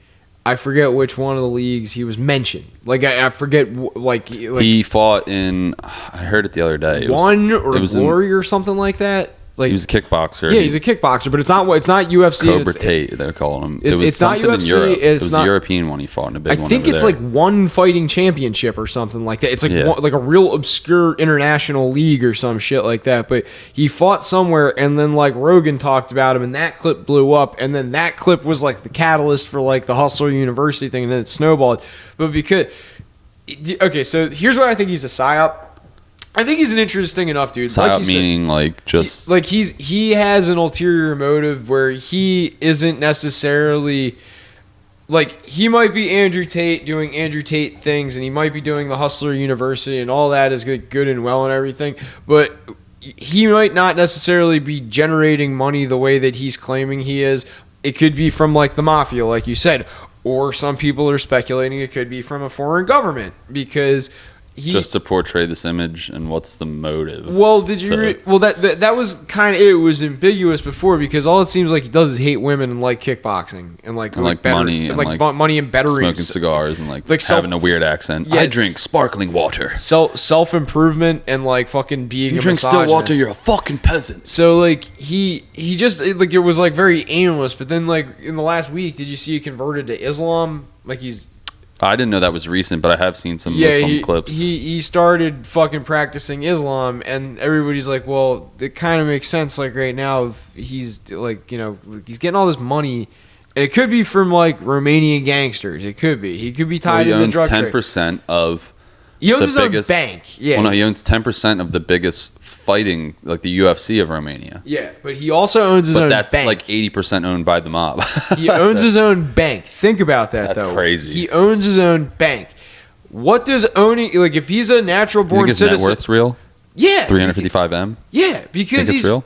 Speaker 2: I forget which one of the leagues he was mentioned. Like I forget, like
Speaker 1: he fought in. I heard it the other day.
Speaker 2: It was Glory or something like that. Like
Speaker 1: he was a kickboxer.
Speaker 2: Yeah, he's a kickboxer, but it's not UFC.
Speaker 1: Cobra Tate, they're calling him.
Speaker 2: It's not UFC.
Speaker 1: In Europe. It was a European one he fought in a big one.
Speaker 2: I think it's like one fighting championship or something like that. It's like like a real obscure international league or some shit like that. But he fought somewhere, and then like Rogan talked about him, and that clip blew up, and then that clip was like the catalyst for like the Hustler University thing, and then it snowballed. But because so here's what I think he's a psyop. I think he's an interesting enough dude.
Speaker 1: Psyop meaning like just
Speaker 2: he has an ulterior motive where he isn't necessarily like he might be Andrew Tate doing Andrew Tate things, and he might be doing the Hustler University, and all that is good and well and everything, but he might not necessarily be generating money the way that he's claiming he is. It could be from like the mafia, like you said, or some people are speculating it could be from a foreign government, because
Speaker 1: just to portray this image, and what's the motive?
Speaker 2: Well, did you? That was kind of it. Was ambiguous before because all it seems like he does is hate women and like kickboxing and like
Speaker 1: money and
Speaker 2: money and bettering,
Speaker 1: smoking cigars and like
Speaker 2: having
Speaker 1: having a weird accent.
Speaker 2: Yeah,
Speaker 1: I drink sparkling water.
Speaker 2: Self improvement and like fucking being.
Speaker 1: If you
Speaker 2: a
Speaker 1: drink still water, you're a fucking peasant.
Speaker 2: So like he just like it was like very aimless. But then like in the last week, did you see he converted to Islam? Like he's.
Speaker 1: I didn't know that was recent, but I have seen some clips.
Speaker 2: He started fucking practicing Islam, and everybody's like, well, it kind of makes sense. Like right now, if he's like, he's getting all this money. It could be from like Romanian gangsters. It could be. He could be tied to the drug trade.
Speaker 1: He owns 10% of.
Speaker 2: He owns his own bank. Yeah.
Speaker 1: Well, no, he owns 10% of the biggest fighting, like the UFC of Romania.
Speaker 2: Yeah, but he also owns his own bank.
Speaker 1: But that's like 80% owned by the mob.
Speaker 2: He owns his own bank. Think about that,
Speaker 1: though. That's crazy.
Speaker 2: He owns his own bank. What does owning, like if he's a natural born citizen.
Speaker 1: You think his net worth's real?
Speaker 2: Yeah.
Speaker 1: 355M?
Speaker 2: Yeah, because
Speaker 1: think it's real?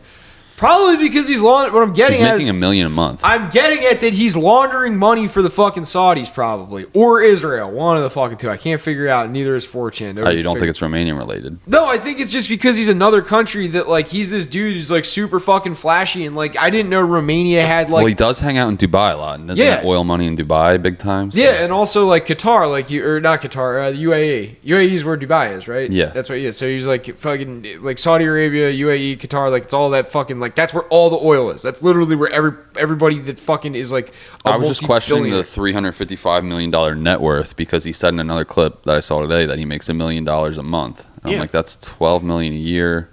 Speaker 2: Probably because he's what I'm getting at
Speaker 1: is he's making $1 million a month.
Speaker 2: I'm getting at that he's laundering money for the fucking Saudis probably or Israel, one of the fucking two. I can't figure out. Neither is 4chan.
Speaker 1: You don't think it's Romanian related?
Speaker 2: No, I think it's just because he's another country that like he's this dude who's like super fucking flashy and like I didn't know Romania had like.
Speaker 1: Well, he does hang out in Dubai a lot. And doesn't have oil money in Dubai big time? So.
Speaker 2: Yeah, and also like Qatar, or not Qatar, the UAE. UAE is where Dubai is, right?
Speaker 1: Yeah,
Speaker 2: that's what he is. So he's like fucking like Saudi Arabia, UAE, Qatar, like it's all that fucking like that's where all the oil is. That's literally where everybody that fucking is like.
Speaker 1: I was just questioning the $355 million net worth because he said in another clip that I saw today that he makes $1 million a month. And I'm like, that's $12 million a year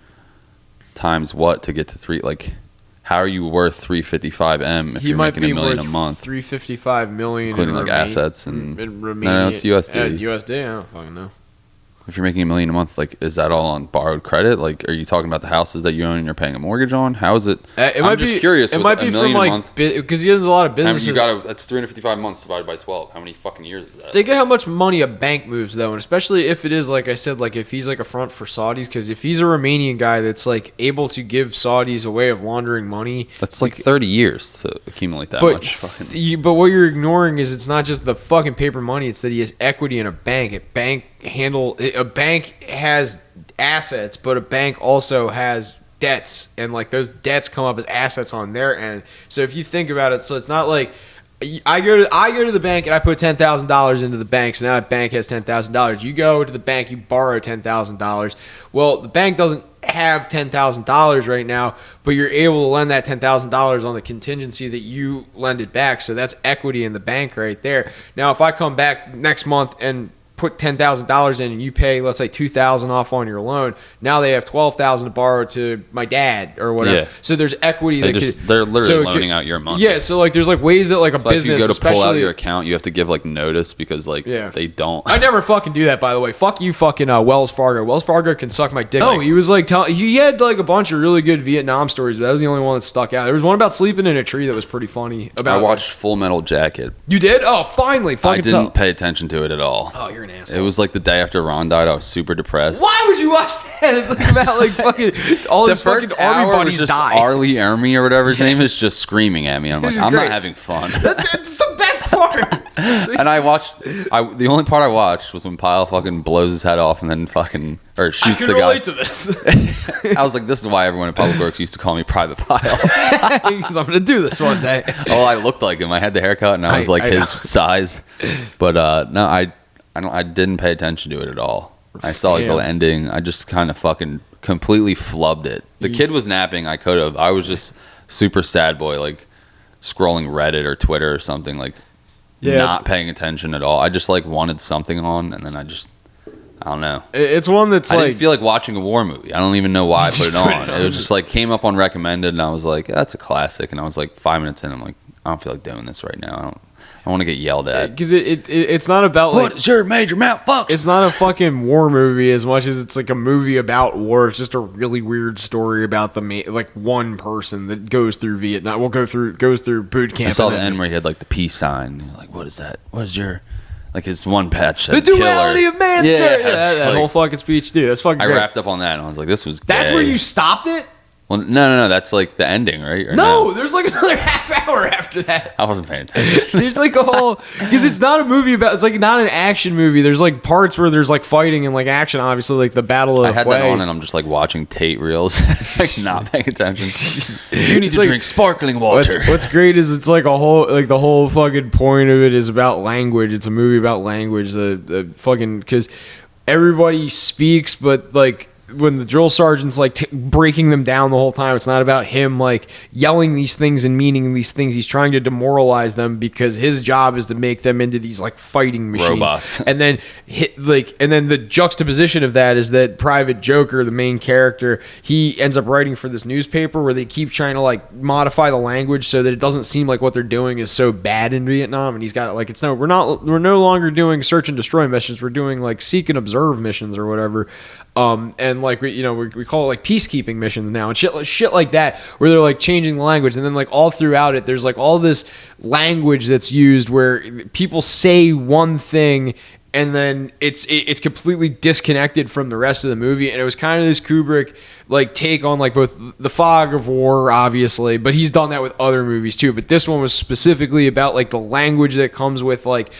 Speaker 1: times what to get to three? Like, how are you worth 355M if you're making $1 million a month?
Speaker 2: 355 million,
Speaker 1: including like assets and
Speaker 2: in Romania.
Speaker 1: No, it's USD.
Speaker 2: USD, I don't fucking know.
Speaker 1: If you're making $1 million a month, like, is that all on borrowed credit? Like, are you talking about the houses that you own and you're paying a mortgage on? How is it?
Speaker 2: I'm just curious. It might be from like because he has a lot of businesses.
Speaker 1: That's 355 months divided by 12. How many fucking years is that?
Speaker 2: Think of how much money a bank moves though, and especially if it is like I said, like if he's like a front for Saudis, because if he's a Romanian guy that's like able to give Saudis a way of laundering money,
Speaker 1: that's like 30 years to accumulate that much. Fucking.
Speaker 2: But what you're ignoring is it's not just the fucking paper money; it's that he has equity in a bank. A bank has assets, but a bank also has debts, and like those debts come up as assets on their end. So if you think about it, so it's not like I go to the bank and I put $10,000 into the bank, so now that bank has $10,000. You go to the bank, you borrow $10,000. Well, the bank doesn't have $10,000 right now, but you're able to lend that $10,000 on the contingency that you lend it back. So that's equity in the bank right there. Now, if I come back next month and put $10,000 in and you pay, let's say $2,000 off on your loan, now they have $12,000 to borrow to my dad or whatever. Yeah. So there's equity.
Speaker 1: They're literally loaning out your money.
Speaker 2: Yeah. So like there's like ways that like a business,
Speaker 1: if you go to pull out your account, you have to give like notice because like they don't.
Speaker 2: I never fucking do that, by the way. Fuck you, fucking Wells Fargo. Wells Fargo can suck my dick. No, he was like he had like a bunch of really good Vietnam stories, but that was the only one that stuck out. There was one about sleeping in a tree that was pretty funny. I
Speaker 1: watched Full Metal Jacket.
Speaker 2: You did? Oh, finally.
Speaker 1: I didn't pay attention to it at all.
Speaker 2: Oh, you're an asshole.
Speaker 1: It was like the day after Ron died. I was super depressed.
Speaker 2: Why would you watch that? It's like about like fucking all his fucking army buddies die.
Speaker 1: Arlie Ermy or whatever his name is just screaming at me. I'm like, I'm not having fun.
Speaker 2: That's the best part.
Speaker 1: And I watched. The only part I watched was when Pyle fucking blows his head off and then fucking shoots the guy. I can relate
Speaker 2: to this.
Speaker 1: I was like, this is why everyone in Public Works used to call me Private Pyle
Speaker 2: because I'm gonna do this one day.
Speaker 1: Oh, I looked like him. I had the haircut and I was like his size. But no, I didn't pay attention to it at all. I saw like the ending. I just kind of fucking completely flubbed it. The kid was napping. I could have. I was just super sad boy, like scrolling Reddit or Twitter or something, like not paying attention at all. I just like wanted something on, and then I don't know.
Speaker 2: It's one that's
Speaker 1: I didn't feel like watching a war movie. I don't even know why I put it on. It was just like came up on recommended, and I was like, that's a classic. And I was like 5 minutes in, I'm like, I don't feel like doing this right now. I want to get yelled at
Speaker 2: because it's not about like
Speaker 1: what's your major malfunction.
Speaker 2: It's not a fucking war movie as much as it's like a movie about war. It's just a really weird story about like one person that goes through Vietnam. Goes through boot camp.
Speaker 1: I saw the end where he had like the peace sign. He's like, "What is that? What is your?" Like his one patch said,
Speaker 2: the duality of man, sir.
Speaker 1: Yeah,
Speaker 2: that whole fucking speech, dude. That's fucking great.
Speaker 1: I wrapped up on that and I was like, "This was."
Speaker 2: That's
Speaker 1: gay.
Speaker 2: where you stopped it.
Speaker 1: Well, no. That's like the ending, right? Or
Speaker 2: No, there's like another half hour after that.
Speaker 1: I wasn't paying attention.
Speaker 2: There's like a whole, because it's not a movie about, it's like not an action movie. There's like parts where there's like fighting and like action, obviously, like the Battle of
Speaker 1: I had
Speaker 2: Hue.
Speaker 1: that on and I'm just like watching Tate reels, like not paying attention. You need
Speaker 2: It's
Speaker 1: to
Speaker 2: like-
Speaker 1: drink sparkling water.
Speaker 2: What's great is it's like a whole, like the whole fucking point of it is about language. It's a movie about language. The fucking, because everybody speaks, but like when the drill sergeant's like breaking them down the whole time, it's not about him like yelling these things and meaning these things. He's trying to demoralize them because his job is to make them into these like fighting machines.
Speaker 1: Robots.
Speaker 2: And then and then the juxtaposition of that is that Private Joker, the main character, he ends up writing for this newspaper where they keep trying to like modify the language so that it doesn't seem like what they're doing is so bad in Vietnam. And he's got like, we're no longer doing search and destroy missions. We're doing like seek and observe missions or whatever. And like we call it like peacekeeping missions now and shit like that, where they're like changing the language, and then like all throughout it there's like all this language that's used where people say one thing and then it's completely disconnected from the rest of the movie. And it was kind of this Kubrick like take on like both the fog of war, obviously, but he's done that with other movies too, but this one was specifically about like the language that comes with like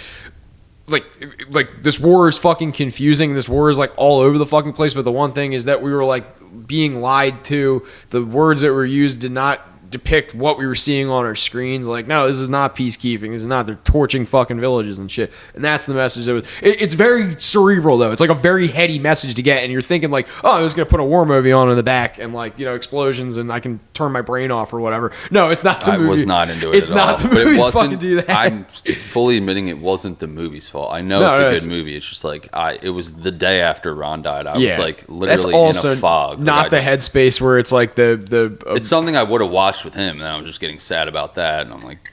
Speaker 2: this war is fucking confusing. This war is like all over the fucking place. But the one thing is that we were like being lied to. The words that were used did not depict what we were seeing on our screens. Like, no, this is not peacekeeping. This is not. They're torching fucking villages and shit. And that's the message. That was. It's very cerebral though. It's like a very heady message to get. And you're thinking like, oh, I was gonna put a war movie on in the back and like explosions and I can turn my brain off or whatever. No, it's not the movie.
Speaker 1: I was not into it.
Speaker 2: It's
Speaker 1: at
Speaker 2: not
Speaker 1: all.
Speaker 2: the
Speaker 1: But
Speaker 2: movie.
Speaker 1: it wasn't.
Speaker 2: Fucking do that.
Speaker 1: I'm fully admitting it wasn't the movie's fault. I know it's a good movie. It's just like it was the day after Ron died. I was like literally in a fog.
Speaker 2: Not the headspace where it's like the.
Speaker 1: It's something I would have watched with him, and I was just getting sad about that. And I'm like,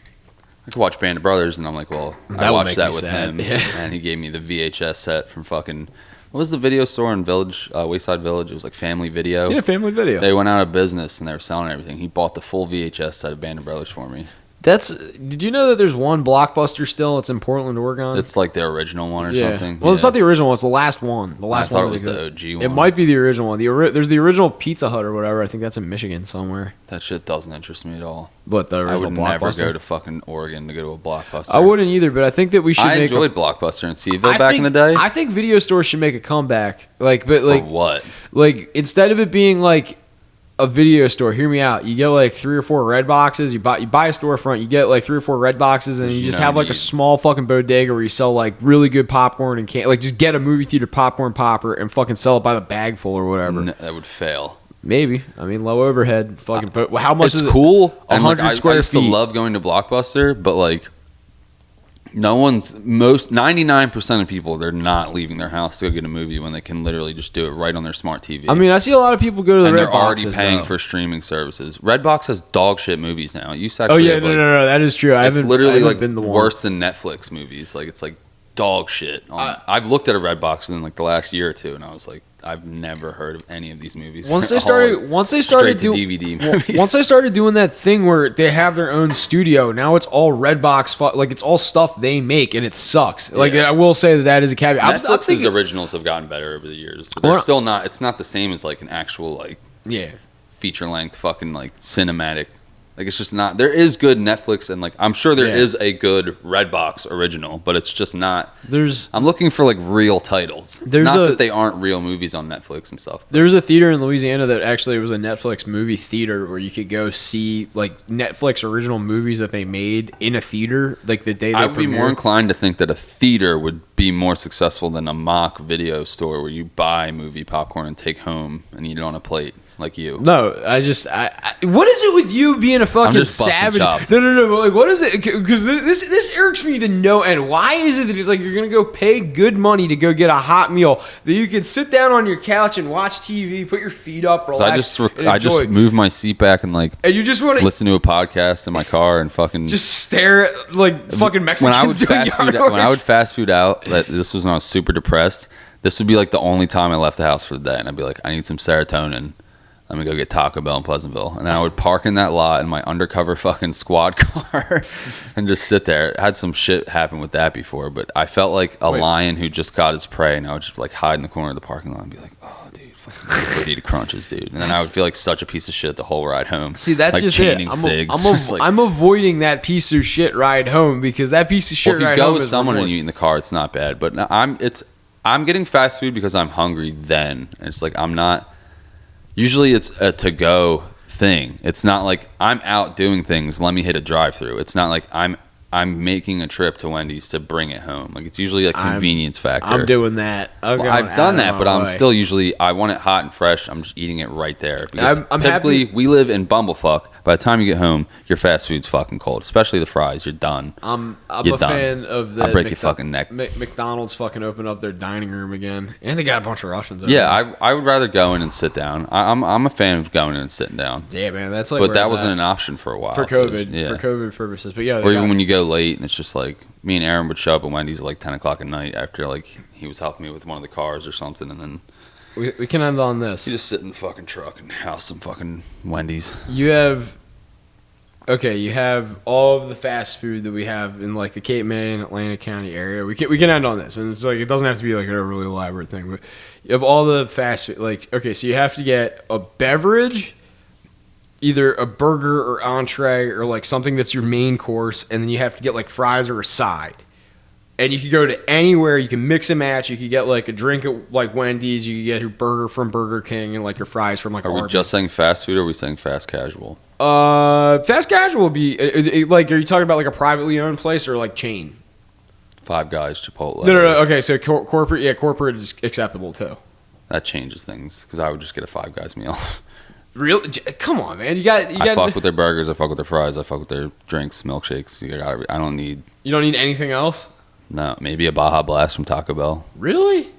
Speaker 1: I could watch Band of Brothers, and I'm like, well, I watched that with him, and he gave me the VHS set from fucking. What was the video store in Wayside Village? It was like Family Video.
Speaker 2: Yeah, Family Video.
Speaker 1: They went out of business and they were selling everything. He bought the full VHS set of Band of Brothers for me.
Speaker 2: Did you know that there's one Blockbuster still? It's in Portland, Oregon.
Speaker 1: It's like the original one or something.
Speaker 2: Well, it's not the original one. It's the last one. The last
Speaker 1: I thought
Speaker 2: one
Speaker 1: it was the OG one.
Speaker 2: It might be the original one. There's the original Pizza Hut or whatever. I think that's in Michigan somewhere.
Speaker 1: That shit doesn't interest me at all.
Speaker 2: But the original
Speaker 1: I would
Speaker 2: Blockbuster.
Speaker 1: never go to fucking Oregon to go to a Blockbuster.
Speaker 2: I wouldn't either, but I think that we should.
Speaker 1: I enjoyed Blockbuster in Seaville back in the day.
Speaker 2: I think video stores should make a comeback.
Speaker 1: For what?
Speaker 2: Like instead of it being like a video store, hear me out. You get like 3 or 4 red boxes. You buy a storefront. You get like 3 or 4 red boxes, and you just have like a small fucking bodega where you sell like really good popcorn and like just get a movie theater popcorn popper and fucking sell it by the bag full or whatever.
Speaker 1: No, that would fail.
Speaker 2: Maybe. I mean, low overhead. Fucking. But how much is it?
Speaker 1: Cool.
Speaker 2: 100 square
Speaker 1: I used
Speaker 2: feet.
Speaker 1: to love going to Blockbuster, but like 99% of people, they're not leaving their house to go get a movie when they can literally just do it right on their smart TV.
Speaker 2: I mean, I see a lot of people go to the
Speaker 1: and
Speaker 2: red
Speaker 1: they're
Speaker 2: boxes.
Speaker 1: already paying for streaming services. Redbox has dog shit movies now. It used to actually have,
Speaker 2: no, that is true.
Speaker 1: It's literally like
Speaker 2: been the one.
Speaker 1: worse than Netflix movies. Like it's like dog shit. I've looked at a Redbox in like the last year or two, and I was like, I've never heard of any of these movies.
Speaker 2: Once they started doing
Speaker 1: DVD movies.
Speaker 2: Once they started doing that thing where they have their own studio, now it's all Redbox. Like it's all stuff they make, and it sucks. Like I will say that is a caveat.
Speaker 1: Netflix's originals have gotten better over the years, but they're still not. It's not the same as like an actual like feature length fucking like cinematic. Like it's just not. There is good Netflix and like I'm sure there is a good Redbox original, but it's just not. I'm looking for like real titles. Not that they aren't real movies on Netflix and stuff.
Speaker 2: There's a theater in Louisiana that actually was a Netflix movie theater where you could go see like Netflix original movies that they made in a theater like the day they
Speaker 1: I would be more inclined to think that a theater would be more successful than a mock video store where you buy movie popcorn and take home and eat it on a plate. Like you.
Speaker 2: No, what is it with you being a fucking savage? No. Like, what is it? Because this irks me to no end. Why is it that it's like you're gonna go pay good money to go get a hot meal that you can sit down on your couch and watch TV, put your feet up, relax,
Speaker 1: so I just move my seat back and like,
Speaker 2: and you just want to
Speaker 1: listen to a podcast in my car and fucking
Speaker 2: just stare at like fucking Mexicans doing yard work.
Speaker 1: When I would fast food out, this was when I was super depressed. This would be like the only time I left the house for the day, and I'd be like, I need some serotonin. Let me go get Taco Bell in Pleasantville. And then I would park in that lot in my undercover fucking squad car and just sit there. I had some shit happen with that before, but I felt like a lion who just got his prey, and I would just like hide in the corner of the parking lot and be like, oh, dude, Eat crunches, dude. And then I would feel like such a piece of shit the whole ride home.
Speaker 2: See, that's
Speaker 1: like
Speaker 2: just
Speaker 1: chaining
Speaker 2: it.
Speaker 1: cigs.
Speaker 2: I'm avoiding that piece of shit ride home because that piece of shit ride home.
Speaker 1: If you go with
Speaker 2: is
Speaker 1: someone
Speaker 2: remorse.
Speaker 1: and you eat in the car, it's not bad. But I'm getting fast food because I'm hungry. Then and it's like I'm not. Usually, it's a to-go thing. It's not like I'm out doing things. Let me hit a drive-through. It's not like I'm making a trip to Wendy's to bring it home. Like it's usually a convenience factor.
Speaker 2: I'm doing that.
Speaker 1: I've done that, but I'm still usually I want it hot and fresh. I'm just eating it right there. Because
Speaker 2: I'm
Speaker 1: typically
Speaker 2: happy.
Speaker 1: we live in Bumblefuck. By the time you get home, your fast food's fucking cold. Especially the fries. You're done.
Speaker 2: I'm
Speaker 1: You're
Speaker 2: a
Speaker 1: done.
Speaker 2: fan of the
Speaker 1: I'll break your fucking neck.
Speaker 2: McDonald's fucking opened up their dining room again, and they got a bunch of Russians.
Speaker 1: Yeah, I would rather go in and sit down. I'm a fan of going in and sitting down.
Speaker 2: Yeah, man, that's like.
Speaker 1: But that wasn't an option for a while.
Speaker 2: for COVID. For COVID purposes, but yeah.
Speaker 1: Or even when you go late and it's just like me and Aaron would show up at Wendy's at like 10 o'clock at night after like he was helping me with one of the cars or something, and then
Speaker 2: we can end on this.
Speaker 1: you just sit in the fucking truck and house some fucking Wendy's.
Speaker 2: You have all of the fast food that we have in like the Cape May and Atlantic County area. We can end on this, and it's like it doesn't have to be like a really elaborate thing, but you have all the fast food. Like so you have to get a beverage, either a burger or entree or like something that's your main course, and then you have to get like fries or a side. And you can go to anywhere. You can mix and match. You can get like a drink at like Wendy's. You can get your burger from Burger King and like your fries from like
Speaker 1: Are we
Speaker 2: Arby's.
Speaker 1: just saying fast food or are we saying fast casual?
Speaker 2: Fast casual would be like. Are you talking about like a privately owned place or like chain?
Speaker 1: Five Guys, Chipotle.
Speaker 2: No. Okay, so corporate. Yeah, corporate is acceptable too.
Speaker 1: That changes things because I would just get a Five Guys meal.
Speaker 2: Really? Come on, man. You got.
Speaker 1: I fuck with their burgers. I fuck with their fries. I fuck with their drinks, milkshakes. I don't need.
Speaker 2: You don't need anything else.
Speaker 1: No, maybe a Baja Blast from Taco Bell.
Speaker 2: Really?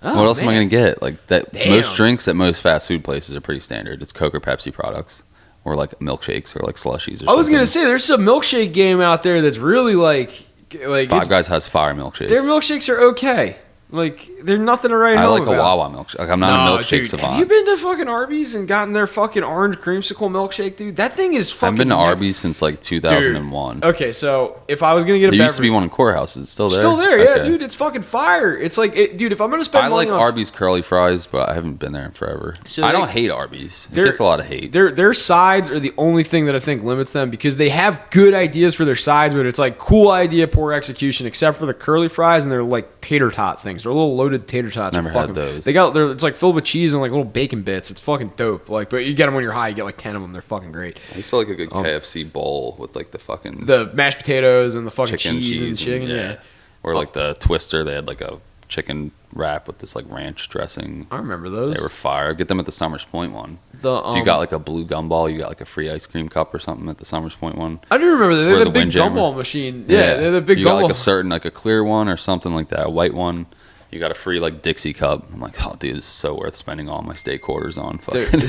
Speaker 2: Oh,
Speaker 1: what else am I gonna get? Like that.
Speaker 2: Damn.
Speaker 1: Most drinks at most fast food places are pretty standard. It's Coke or Pepsi products, or like milkshakes or like slushies.
Speaker 2: I was gonna say there's some milkshake game out there that's really like
Speaker 1: Five Guys has fire milkshakes.
Speaker 2: Their milkshakes are okay. Like they're nothing to write
Speaker 1: I
Speaker 2: home
Speaker 1: like
Speaker 2: about.
Speaker 1: a Wawa milkshake. Like I'm not a milkshake savant.
Speaker 2: Have you been to fucking Arby's and gotten their fucking orange creamsicle milkshake, dude? That thing is fucking.
Speaker 1: I've been to Arby's since like 2001.
Speaker 2: Dude. Okay, so if I was gonna get a
Speaker 1: there
Speaker 2: beverage,
Speaker 1: used to be one in Courthouse. It's still there.
Speaker 2: Still there, yeah,
Speaker 1: Okay.
Speaker 2: dude. It's fucking fire. It's like, dude. If I'm gonna spend
Speaker 1: I
Speaker 2: money
Speaker 1: like
Speaker 2: on
Speaker 1: Arby's curly fries, but I haven't been there in forever.
Speaker 2: So
Speaker 1: I
Speaker 2: they-
Speaker 1: don't hate Arby's. It gets a lot of hate.
Speaker 2: Their sides are the only thing that I think limits them because they have good ideas for their sides, but it's like cool idea, poor execution. Except for the curly fries and they're like tater tot things. They're little loaded tater tots.
Speaker 1: Never
Speaker 2: They're
Speaker 1: had
Speaker 2: fucking-
Speaker 1: those.
Speaker 2: It's like filled with cheese and like little bacon bits. It's fucking dope. Like, but you get them when you're high. You get like 10 of them. They're fucking great.
Speaker 1: I used to like a good KFC bowl with like the fucking
Speaker 2: The mashed potatoes and the fucking
Speaker 1: chicken
Speaker 2: cheese and chicken. Yeah.
Speaker 1: Or like the Twister. They had like a chicken wrap with this like ranch dressing.
Speaker 2: I remember those.
Speaker 1: They were fire. Get them at the Summers Point one.
Speaker 2: If
Speaker 1: you got like a blue gumball, you got like a free ice cream cup or something at the Summers Point one.
Speaker 2: I do remember that. They
Speaker 1: where
Speaker 2: had the
Speaker 1: the
Speaker 2: big
Speaker 1: Windjammer-
Speaker 2: gumball machine. Yeah, they're the big
Speaker 1: you
Speaker 2: gumball.
Speaker 1: got like a certain like a clear one or something like that, a white one. You got a free like Dixie cup. I'm like, oh dude, this is so worth spending all my steak quarters on. Fucking.